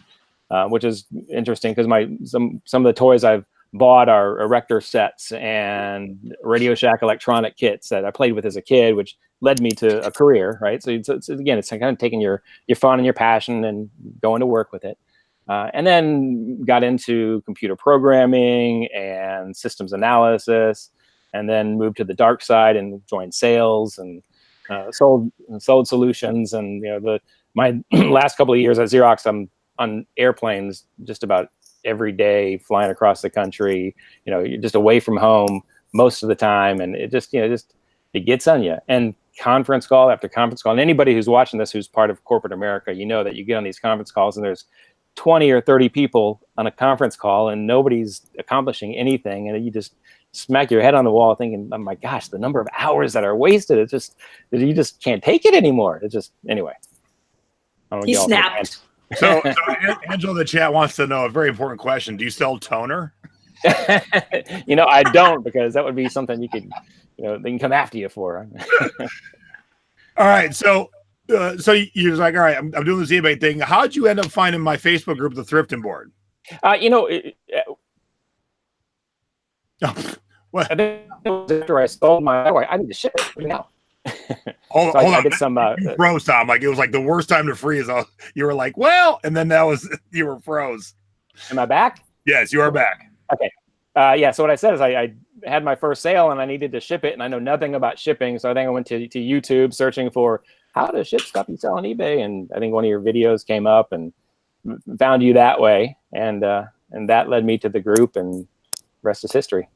which is interesting because some of the toys I've bought are erector sets and Radio Shack electronic kits that I played with as a kid, which led me to a career, right? So it's kind of taking your fun and your passion and going to work with it. And then got into computer programming and systems analysis, and then moved to the dark side and joined sales and sold solutions. And my last couple of years at Xerox, I'm on airplanes just about every day, flying across the country. You're just away from home most of the time, and it just it gets on you. And conference call after conference call, and anybody who's watching this who's part of corporate America, that you get on these conference calls and there's 20 or 30 people on a conference call and nobody's accomplishing anything, and you just smack your head on the wall thinking, oh my gosh, the number of hours that are wasted, you just can't take it anymore. Anyway. He snapped. So Angela in the chat wants to know a very important question. Do you sell toner? I don't, because that would be something you could, they can come after you for. All right. So you're like, all right, I'm doing this eBay thing. How'd you end up finding my Facebook group, the Thrifting Board? What? After I sold I need to ship it now. Hold I on. did some, you froze, Tom. Like it was like the worst time to freeze. You were like, well, and then you were froze. Am I back? Yes, you are back. Okay. Yeah. So what I said is I had my first sale and I needed to ship it, and I know nothing about shipping. So I think I went to YouTube searching for how to ship stuff you sell on eBay. And I think one of your videos came up and found you that way. And that led me to the group, and rest is history.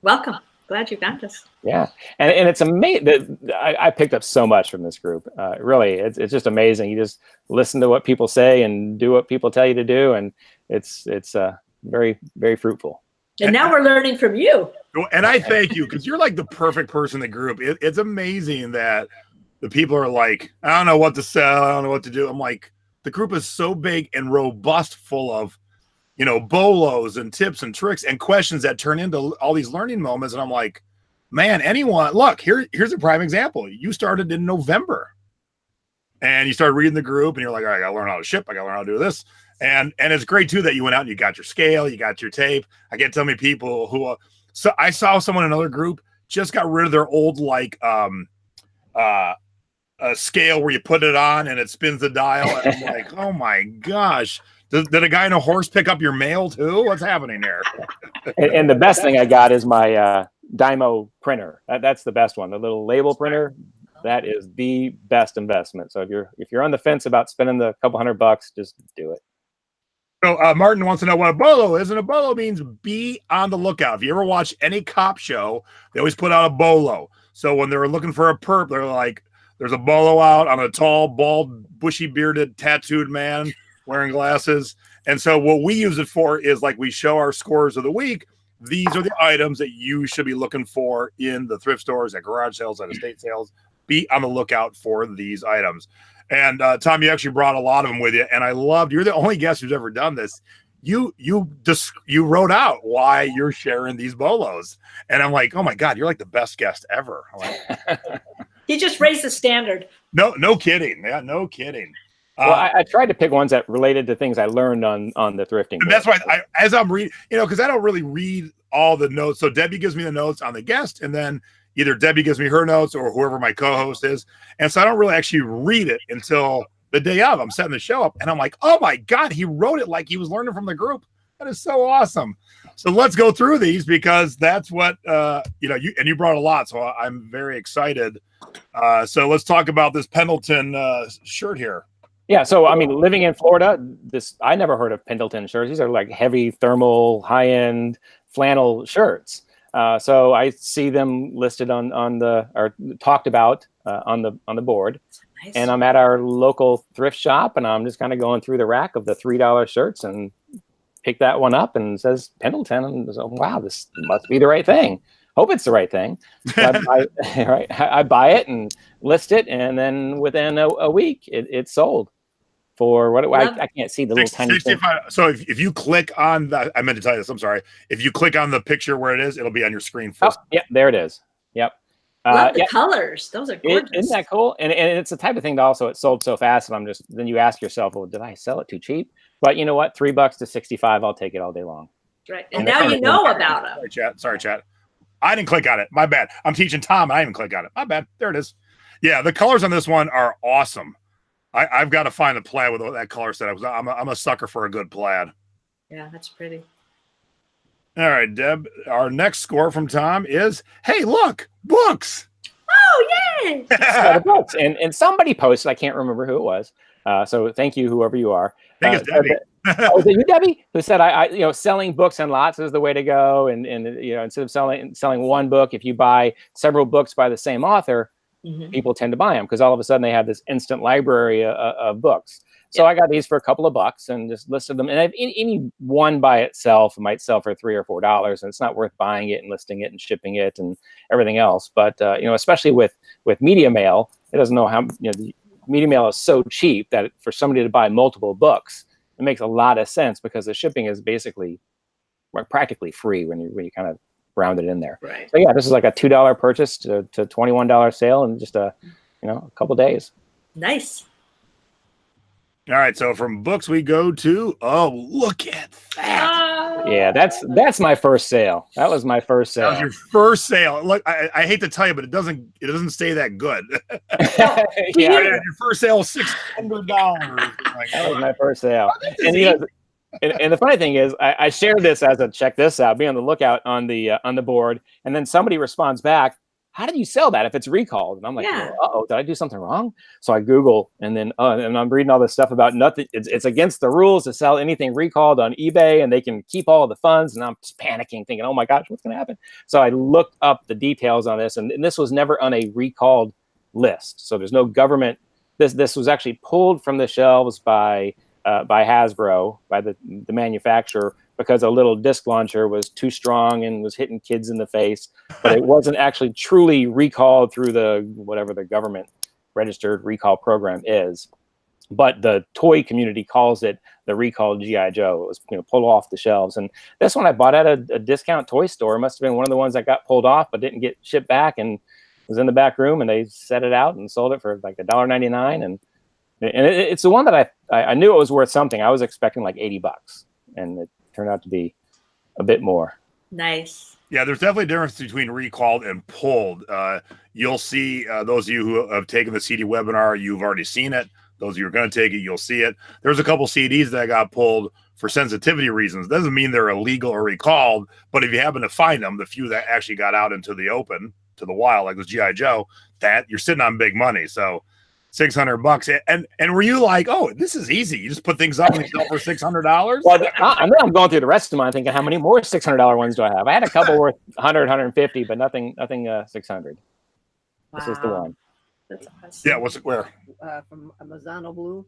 Welcome. Glad you found us. Yeah. And it's amazing. I picked up so much from this group. Really, it's just amazing. You just listen to what people say and do what people tell you to do. And it's very, very fruitful. And now we're learning from you. And I thank you, because you're like the perfect person in the group. It's amazing that the people are like, I don't know what to sell. I don't know what to do. I'm like, the group is so big and robust, full of bolos and tips and tricks and questions that turn into all these learning moments. And I'm like, man, look, here's a prime example. You started in November and you started reading the group and you're like, all right, I gotta learn how to ship. I gotta learn how to do this. And it's great too that you went out and you got your scale, you got your tape. I can't tell me people who, so I saw someone in another group just got rid of their old, a scale where you put it on and it spins the dial. And I'm like, oh my gosh. Did a guy in a horse pick up your mail too? What's happening there? And the best thing I got is my Dymo printer. That's the best one. The little label printer. That is the best investment. So if you're on the fence about spending the couple $100, just do it. So Martin wants to know what a bolo is, and a bolo means be on the lookout. If you ever watch any cop show, they always put out a bolo. So when they're looking for a perp, they're like, there's a bolo out on a tall, bald, bushy-bearded, tattooed man wearing glasses, And so what we use it for is like we show our scores of the week. These are the items that you should be looking for in the thrift stores, at garage sales, at estate sales. Be on the lookout for these items. And Tom, you actually brought a lot of them with you. And I loved, you're the only guest who's ever done this. You wrote out why you're sharing these bolos. And I'm like, oh my God, you're like the best guest ever. Like, He just raised the standard. no kidding. Yeah, no kidding. Well, I tried to pick ones that related to things I learned on the thrifting. And that's why as I'm reading, because I don't really read all the notes. So Debbie gives me the notes on the guest, and then either Debbie gives me her notes or whoever my co-host is. And so I don't really actually read it until the day of. I'm setting the show up, and I'm like, oh my God, he wrote it like he was learning from the group. That is so awesome. So let's go through these, because that's what you brought a lot. So I'm very excited. So let's talk about this Pendleton shirt here. Yeah, so I mean, living in Florida, I never heard of Pendleton shirts. These are like heavy thermal, high-end flannel shirts. So I see them listed or talked about on the board. Nice. And I'm at our local thrift shop, and I'm just kind of going through the rack of the $3 shirts and pick that one up, and it says Pendleton, and so, wow, this must be the right thing. Hope it's the right thing. So I buy it and list it, and then within a week, it's sold. For what I can't see the little tiny 65. thing. So if you click on that, I meant to tell you this. I'm sorry. If you click on the picture where it is, it'll be on your screen first. Oh, yeah, there it is. Yep. Love the colors. Those are gorgeous. Isn't that cool? And it's the type of thing that also it sold so fast, and then you ask yourself, well, did I sell it too cheap? But you know what? $3 to 65, I'll take it all day long. Right. And now you know about them. Sorry, chat. I didn't click on it. My bad. I'm teaching Tom, and I didn't click on it. My bad. There it is. Yeah, the colors on this one are awesome. I've got to find a plaid with that color set. I'm a sucker for a good plaid. Yeah, that's pretty. All right, Deb. Our next score from Tom is, hey, look, books. Oh, yay! Books. And somebody posted, I can't remember who it was. So thank you, whoever you are. I think it's Debbie. Was it you, Debbie? Who said selling books in lots is the way to go. And instead of selling one book, if you buy several books by the same author, people tend to buy them because all of a sudden they have this instant library of books. So I got these for a couple of bucks and just listed them. And any one by itself might sell for $3 or $4, and it's not worth buying it and listing it and shipping it and everything else. But especially with media mail, it doesn't know how the media mail is so cheap that for somebody to buy multiple books, it makes a lot of sense because the shipping is basically practically free when you kind of round it in there. Right. So yeah, this is like a $2 purchase to $21 sale in just a couple days. Nice. All right, so from books we go to, oh, look at that. Yeah, that's my first sale. That was my first sale. That was your first sale. Look, I hate to tell you, but it doesn't stay that good. Yeah, your first sale was $600. that was my first sale. And the funny thing is, I shared this as a check this out, be on the lookout on the board, and then somebody responds back, how did you sell that if it's recalled? And I'm like, uh-oh, did I do something wrong? So I Google, and then and I'm reading all this stuff about nothing. It's against the rules to sell anything recalled on eBay, and they can keep all the funds. And I'm just panicking, thinking, oh my gosh, what's going to happen? So I looked up the details on this, and this was never on a recalled list. So there's no government. This was actually pulled from the shelves by Hasbro, by the manufacturer, because a little disc launcher was too strong and was hitting kids in the face, but it wasn't actually truly recalled through whatever the government registered recall program is. But the toy community calls it the recalled G.I. Joe. It was pulled off the shelves. And this one I bought at a discount toy store. It must have been one of the ones that got pulled off but didn't get shipped back, and was in the back room, and they set it out and sold it for like $1.99. And it's the one that I knew it was worth something. I was expecting like $80, and it turned out to be a bit more. Nice. Yeah, there's definitely a difference between recalled and pulled. You'll see those of you who have taken the CD webinar, you've already seen it. Those of you who are going to take it, you'll see it. There's a couple CDs that got pulled for sensitivity reasons. Doesn't mean they're illegal or recalled, but if you happen to find them, the few that actually got out into the open, to the wild, like this G.I. Joe, that you're sitting on big money. So $600, and were you like, oh, this is easy? You just put things up and you sell for $600? Well, I'm going through the rest of mine thinking, how many more $600 ones do I have? I had a couple worth 100, 150, but nothing 600. Wow. This is the one. That's awesome. Yeah, what's it? Where? From Amazon Blue.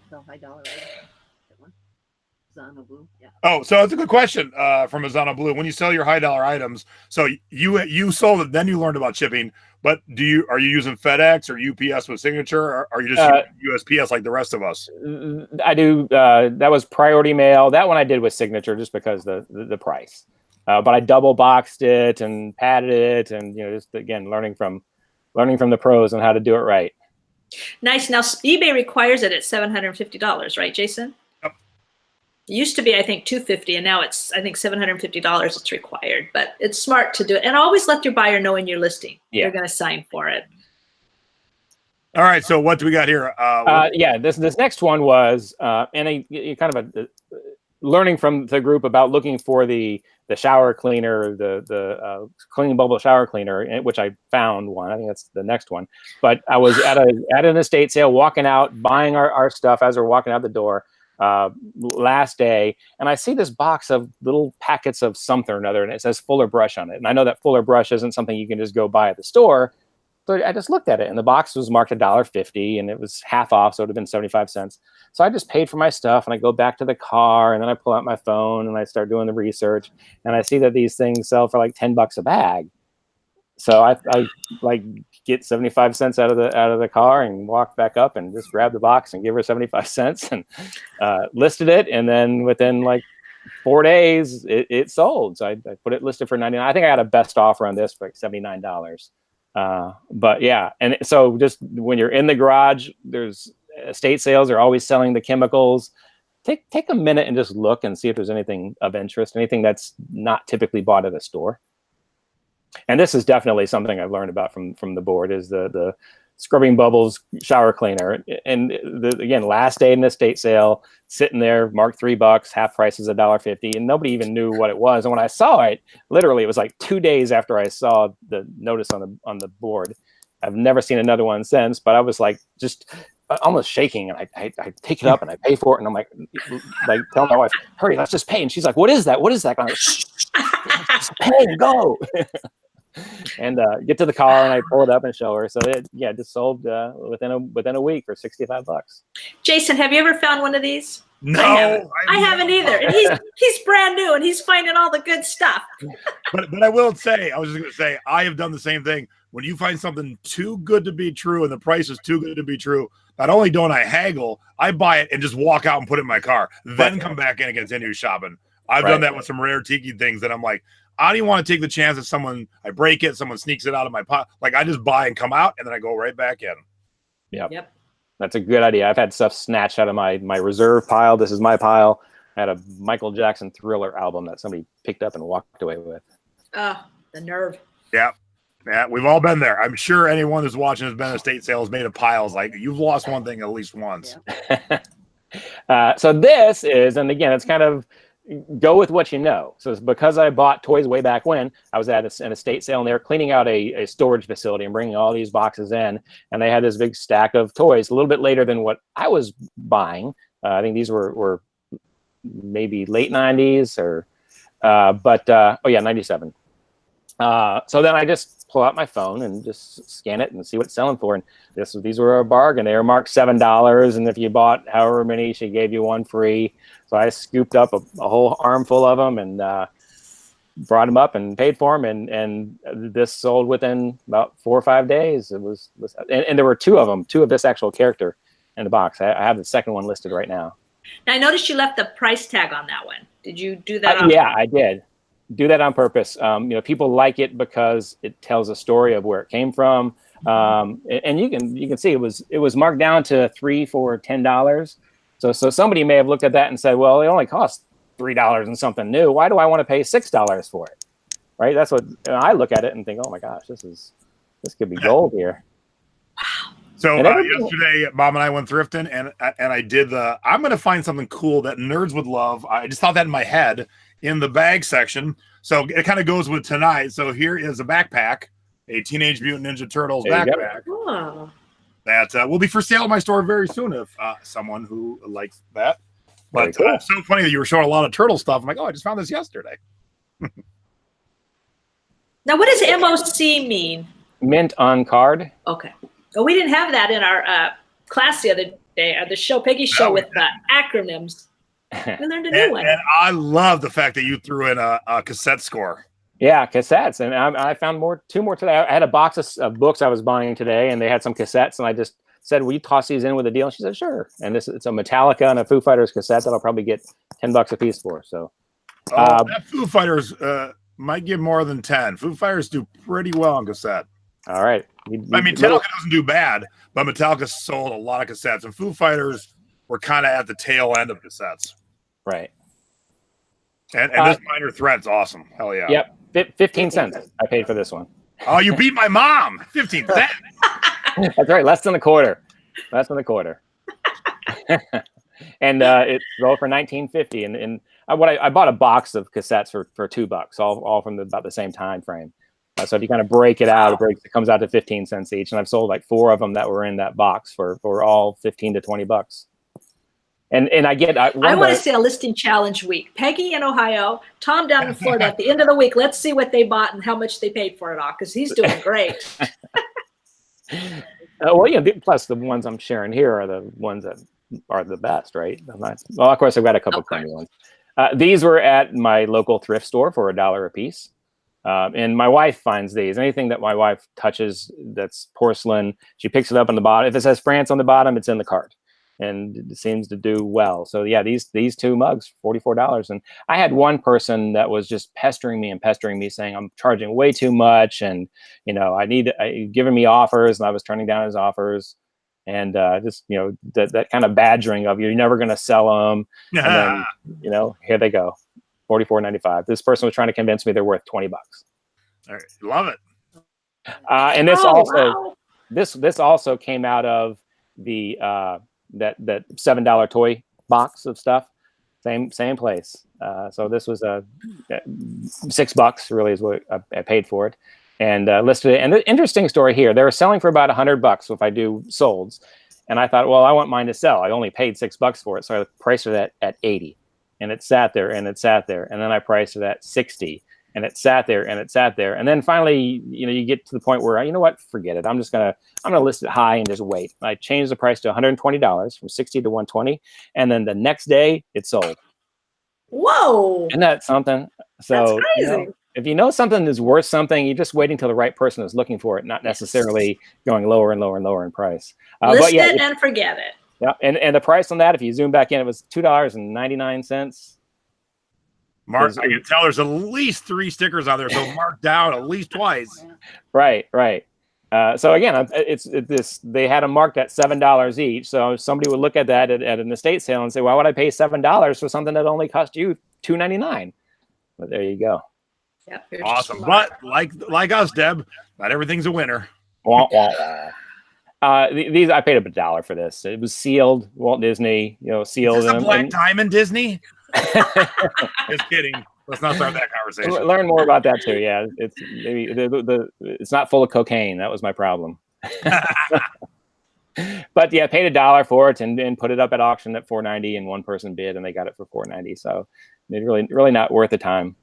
So high dollar. Right? That one. Zana Blue. Yeah. Oh, so that's a good question from Azana Blue. When you sell your high dollar items, so you sold it, then you learned about shipping. But are you using FedEx or UPS with signature, or are you just using USPS like the rest of us? I do. That was priority mail. That one I did with signature just because the price. But I double boxed it and padded it, and just again learning from the pros on how to do it right. Nice. Now eBay requires it at $750, right, Jason? Yep. It used to be, I think, $250, and now it's, I think, $750. It's required, but it's smart to do it, and always let your buyer know in your listing. Yeah. They're going to sign for it. All right. So what do we got here? Yeah. This next one was and kind of a learning from the group about looking for the shower cleaner, the cleaning bubble shower cleaner, which I found one. I think that's the next one. But I was at an estate sale, walking out, buying our stuff as we're walking out the door last day, and I see this box of little packets of something or another, and it says Fuller Brush on it. And I know that Fuller Brush isn't something you can just go buy at the store. So I just looked at it, and the box was marked $1.50, and it was half off, so it would have been 75 cents. So I just paid for my stuff, and I go back to the car, and then I pull out my phone, and I start doing the research, and I see that these things sell for like $10 a bag. So I like get 75 cents out of the car and walk back up and just grab the box and give her 75 cents and listed it, and then within like 4 days, it sold. So I put it listed for $99. I think I got a best offer on this for like $79. But yeah, and so just when you're in the garage, there's estate sales are always selling the chemicals. Take a minute and just look and see if there's anything of interest, anything that's not typically bought at a store. And this is definitely something I've learned about from the board is the scrubbing bubbles shower cleaner. And again, last day in the estate sale, sitting there, marked $3, half price is $1.50, and nobody even knew what it was. And when I saw it, literally, it was like 2 days after I saw the notice on the board. I've never seen another one since, but I was like just almost shaking, and I pick it up and I pay for it, and I'm like telling my wife, "Hurry, let's just pay." And she's like, "What is that? What is that?" I'm like, "Shh, just pay, go." And get to the car, and I pull it up and show her. So it just sold within a week for $65. Jason, have you ever found one of these? No, I haven't either. And he's brand new, and he's finding all the good stuff. but I will say, I was just going to say, I have done the same thing. When you find something too good to be true and the price is too good to be true, not only don't I haggle, I buy it and just walk out and put it in my car, then come back in and continue shopping. I've done that with some rare Tiki things that I'm like, I don't even want to take the chance that I break it, someone sneaks it out of my pot. Like, I just buy and come out, and then I go right back in. Yep. That's a good idea. I've had stuff snatched out of my reserve pile. This is my pile. I had a Michael Jackson Thriller album that somebody picked up and walked away with. Oh, the nerve. Yeah, we've all been there. I'm sure anyone who's watching has been in estate sales made of piles. Like, you've lost one thing at least once. Yeah. So this is, and again, it's kind of go with what you know. So it's because I bought toys way back when. I was at an estate sale, and they were cleaning out a storage facility and bringing all these boxes in, and they had this big stack of toys a little bit later than what I was buying. I think these were maybe late 90s or 97. So then I just pull out my phone and just scan it and see what it's selling for. And these were a bargain. They were marked $7, and if you bought however many, she gave you one free. So I scooped up a whole armful of them and brought them up and paid for them. And this sold within about 4 or 5 days. And there were two of this actual character in the box. I have the second one listed right now. Now, I noticed you left the price tag on that one. Did you do that? Yeah, I did. Do that on purpose. People like it because it tells a story of where it came from. And you can see it was marked down to $3 for $10. So somebody may have looked at that and said, well, it only costs $3 and something new. Why do I want to pay $6 for it? Right? That's what I look at it and think, oh my gosh, this could be gold here. Wow. So yesterday, Bob and I went thrifting, and I did I'm going to find something cool that nerds would love. I just thought that in my head in the bag section. So it kind of goes with tonight. So here is a backpack, a Teenage Mutant Ninja Turtles backpack. Oh. That will be for sale in my store very soon if someone who likes that. But cool. It's so funny that you were showing a lot of turtle stuff. I'm like, oh, I just found this yesterday. Now, what does MOC mean? Mint on card. Okay. Well, we didn't have that in our class the other day, or the show, Peggy's show, with the acronyms. We learned a new one. And I love the fact that you threw in a cassette score. Yeah, cassettes, and I found two more today. I had a box of books I was buying today, and they had some cassettes, and I just said, "Will you toss these in with a deal?" And she said, "Sure." And it's a Metallica and a Foo Fighters cassette that I'll probably get $10 a piece for. So, that Foo Fighters might give more than 10. Foo Fighters do pretty well on cassette. All right. Metallica doesn't do bad, but Metallica sold a lot of cassettes, and Foo Fighters were kind of at the tail end of cassettes. Right. And this Minor Threat's awesome. Hell yeah. Yep. 15 cents I paid for this one. Oh, you beat my mom. 15 cents. That's right. Less than a quarter. And it sold for $19.50. And I bought a box of cassettes for $2, all from about the same time frame. So if you kind of break it out, it comes out to 15 cents each. And I've sold like 4 of them that were in that box for all 15 to $20. And I want to say a listing challenge week. Peggy in Ohio, Tom down in Florida. At the end of the week, let's see what they bought and how much they paid for it all, because he's doing great. Well, yeah. Plus, the ones I'm sharing here are the ones that are the best, right? Well, of course, I've got a couple of crummy ones. These were at my local thrift store for $1 a piece. And my wife finds these. Anything that my wife touches that's porcelain, she picks it up on the bottom. If it says France on the bottom, it's in the cart. And it seems to do well. So yeah, these 2 mugs, $44. And I had one person that was just pestering me, saying I'm charging way too much, and giving me offers, and I was turning down his offers, and that kind of badgering of you're never going to sell them. And then here they go, $44.95. This person was trying to convince me they're worth $20. All right, love it. And this also came out of the that $7 toy box of stuff, same place. So this was $6 really is what I paid for it, and listed it. And the interesting story here, they were selling for about $100 if I do solds, and I thought, well, I want mine to sell. I only paid $6 for it, so I priced it at 80, and it sat there, and then I priced it at 60. And it sat there, and then finally, you get to the point where, forget it. I'm gonna list it high and just wait. I changed the price to $120 from 60 to 120, and then the next day it sold. Whoa! Isn't that something? So that's crazy. If something is worth something, you're just waiting till the right person is looking for it, not necessarily going lower and lower and lower in price. List it and forget it. Yeah, and the price on that, if you zoom back in, it was $2.99. Mark, I can tell there's at least 3 stickers on there, so mark down at least twice. Right. So again, they had them marked at $7 each. So somebody would look at that at an estate sale and say, "Why would I pay $7 for something that only cost you $2.99?" But there you go. Yep, awesome. But like us, Deb, not everything's a winner. These I paid $1 for this. It was sealed, Walt Disney, sealed. Is this a black diamond Disney? Just kidding. Let's not start that conversation. Learn more about that too. Yeah, it's maybe it's not full of cocaine. That was my problem. But yeah, paid $1 for it and put it up at auction at $4.90, and one person bid and they got it for $4.90. So it's really not worth the time.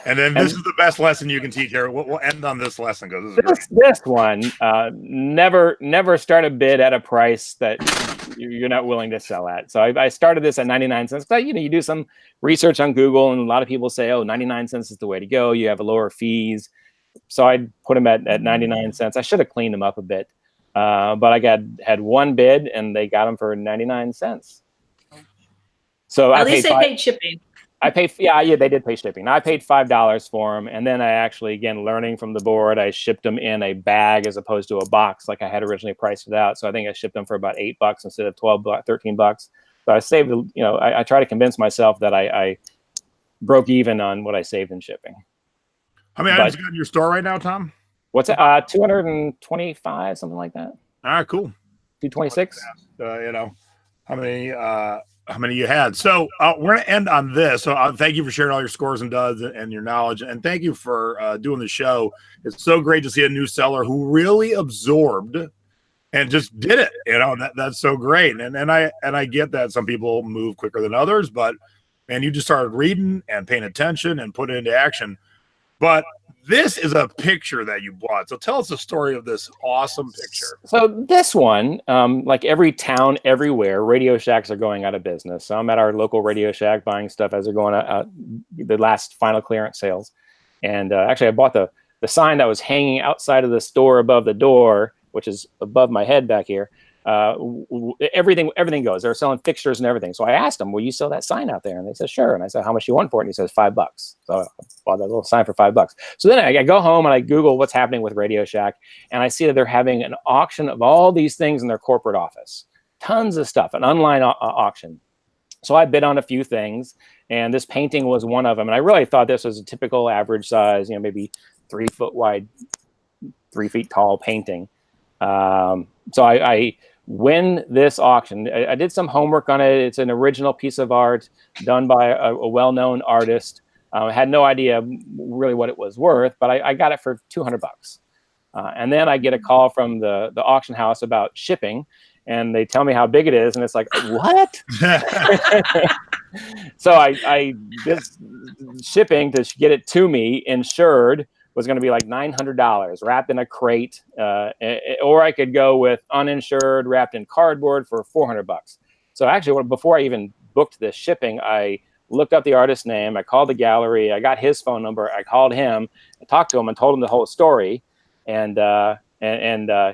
And then this is the best lesson you can teach here. We'll end on this lesson because this one, never start a bid at a price that you're not willing to sell at. So I started this at 99 cents. But you do some research on Google, and a lot of people say, 99 cents is the way to go. You have lower fees. So I put them at 99 cents. I should have cleaned them up a bit, but I had one bid, and they got them for 99 cents. So at least they paid shipping. I paid, they did pay shipping. I paid $5 for them, and then I actually, again, learning from the board, I shipped them in a bag as opposed to a box like I had originally priced it out. So I think I shipped them for about $8 instead of $13. So I saved, I try to convince myself that I broke even on what I saved in shipping. How many items you got in your store right now, Tom? What's it? 225, something like that. All right, cool. 226. How many you had. So we're going to end on this. So thank you for sharing all your scores and duds and your knowledge. And thank you for doing the show. It's so great to see a new seller who really absorbed and just did it. That's so great. And I get that some people move quicker than others, but man, you just started reading and paying attention and put it into action. But this is a picture that you bought. So tell us the story of this awesome picture. So this one, like every town everywhere, Radio Shacks are going out of business. So I'm at our local Radio Shack buying stuff as they're going out, the last final clearance sales. And actually, I bought the sign that was hanging outside of the store above the door, which is above my head back here. Everything goes. They're selling fixtures and everything. So I asked them, will you sell that sign out there? And they said, sure. And I said, how much do you want for it? And he says, $5. So I bought that little sign for $5. So then I go home and I Google what's happening with Radio Shack. And I see that they're having an auction of all these things in their corporate office. Tons of stuff, an online auction. So I bid on a few things, and this painting was one of them. And I really thought this was a typical average size, maybe 3 foot wide, 3 feet tall painting. So I win this auction. I did some homework on it. It's an original piece of art done by a well-known artist. I had no idea really what it was worth, but I got it for $200. And then I get a call from the auction house about shipping, and they tell me how big it is, and it's like, what? So I this shipping to get it to me insured was going to be like $900 wrapped in a crate, or I could go with uninsured wrapped in cardboard for $400. So actually, before I even booked the shipping, I looked up the artist's name. I called the gallery. I got his phone number. I called him. I talked to him and told him the whole story. And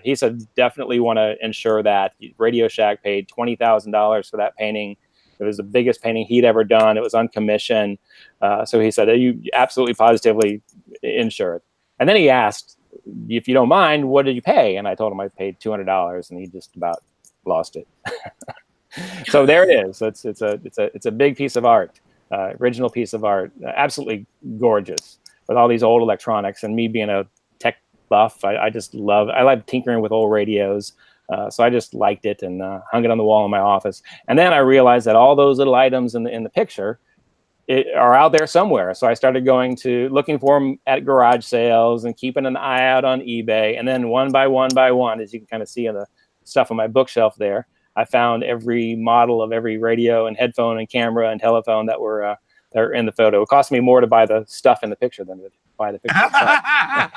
he said, definitely want to insure that. Radio Shack paid $20,000 for that painting. It was the biggest painting he'd ever done. It was uncommissioned. So he said, you absolutely positively insure it. And then he asked, if you don't mind, what did you pay? And I told him I paid $200, and he just about lost it. So there it is. It's a big piece of art, original piece of art, absolutely gorgeous with all these old electronics. And me being a tech buff, I like tinkering with old radios. So I just liked it and hung it on the wall in my office. And then I realized that all those little items in the picture are out there somewhere. So I started looking for them at garage sales and keeping an eye out on eBay. And then one by one, as you can kind of see in the stuff on my bookshelf there, I found every model of every radio and headphone and camera and telephone that were in the photo. It cost me more to buy the stuff in the picture than to buy the picture itself.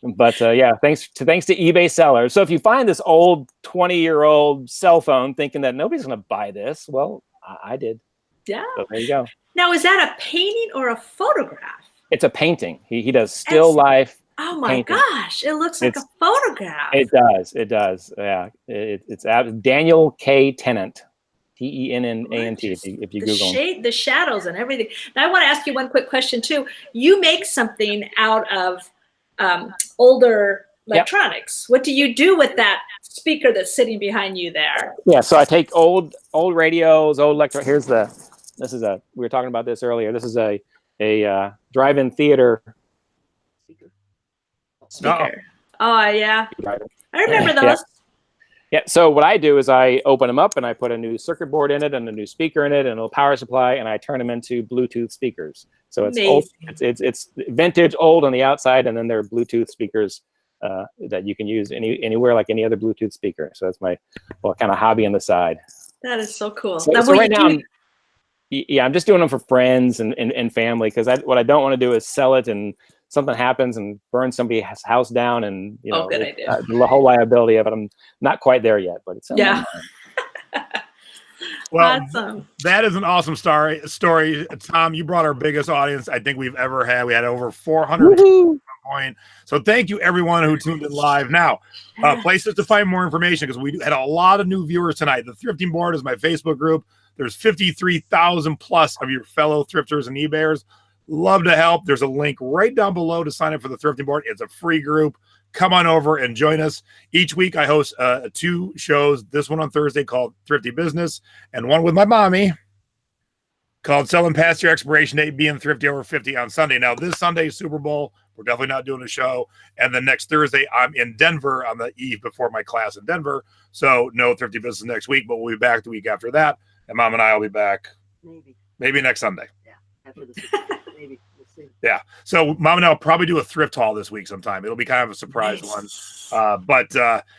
But yeah, thanks to eBay sellers. So if you find this old 20-year-old cell phone thinking that nobody's going to buy this, well, I did. Yeah. So there you go. Now, is that a painting or a photograph? It's a painting. He does still life. Oh my painting. Gosh, it looks like a photograph. It does. Yeah. It's Daniel K. Tennant. Tennant, if you Google him. The shadows and everything. Now, I want to ask you one quick question too. You make something out of older electronics. Yep. What do you do with that speaker that's sitting behind you there? Yeah, so I take old radios, old electro. We were talking about this earlier. This is a drive-in theater speaker. Oh yeah, I remember those. Yeah. So what I do is I open them up and I put a new circuit board in it and a new speaker in it and a little power supply, and I turn them into Bluetooth speakers. So it's old, it's vintage, old on the outside, and then they're Bluetooth speakers that you can use anywhere like any other Bluetooth speaker. So that's my kind of hobby on the side. That is so cool. So right now, I'm just doing them for friends and family, because what I don't want to do is sell it and something happens and burn somebody's house down, and the whole liability of it. I'm not quite there yet, but it's Well, awesome. That is an awesome story. Tom, you brought our biggest audience I think we've ever had. We had over 400 at one point. So thank you everyone who tuned in live. Now, places to find more information, because we had a lot of new viewers tonight. The Thrifting Board is my Facebook group. There's 53,000 plus of your fellow thrifters and eBayers. Love to help. There's a link right down below to sign up for the Thrifting Board. It's a free group. Come on over and join us. Each week I host 2 shows. This one on Thursday called Thrifty Business, and one with my mommy called Selling Past Your Expiration Date, Being Thrifty Over 50 on Sunday. Now, this Sunday, Super Bowl, we're definitely not doing a show. And then next Thursday, I'm in Denver on the eve before my class in Denver. So no Thrifty Business next week, but we'll be back the week after that. And Mom and I will be back maybe next Sunday. Yeah, after the Super Bowl, maybe. We'll see. Yeah. So Mom and I will probably do a thrift haul this week sometime. It'll be kind of a surprise one.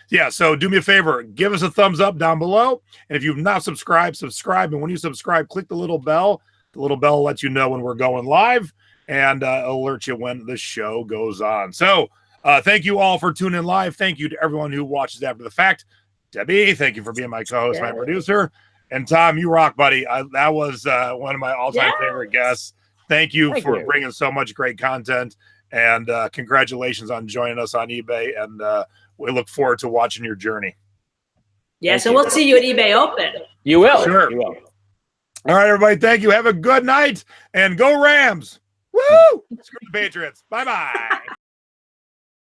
Yeah, so do me a favor. Give us a thumbs up down below. And if you've not subscribed, subscribe. And when you subscribe, click the little bell. The little bell lets you know when we're going live. and alert you when the show goes on. So thank you all for tuning in live. Thank you to everyone who watches after the fact. Debbie, thank you for being my co-host, my producer. And Tom, you rock, buddy. That was one of my all-time favorite guests. Thank you for bringing so much great content. And congratulations on joining us on eBay. And we look forward to watching your journey. Yes, and we'll see you at eBay Open. You will. Sure. You will. All right, everybody. Thank you. Have a good night. And go Rams. Woo! Screw the Patriots. Bye-bye.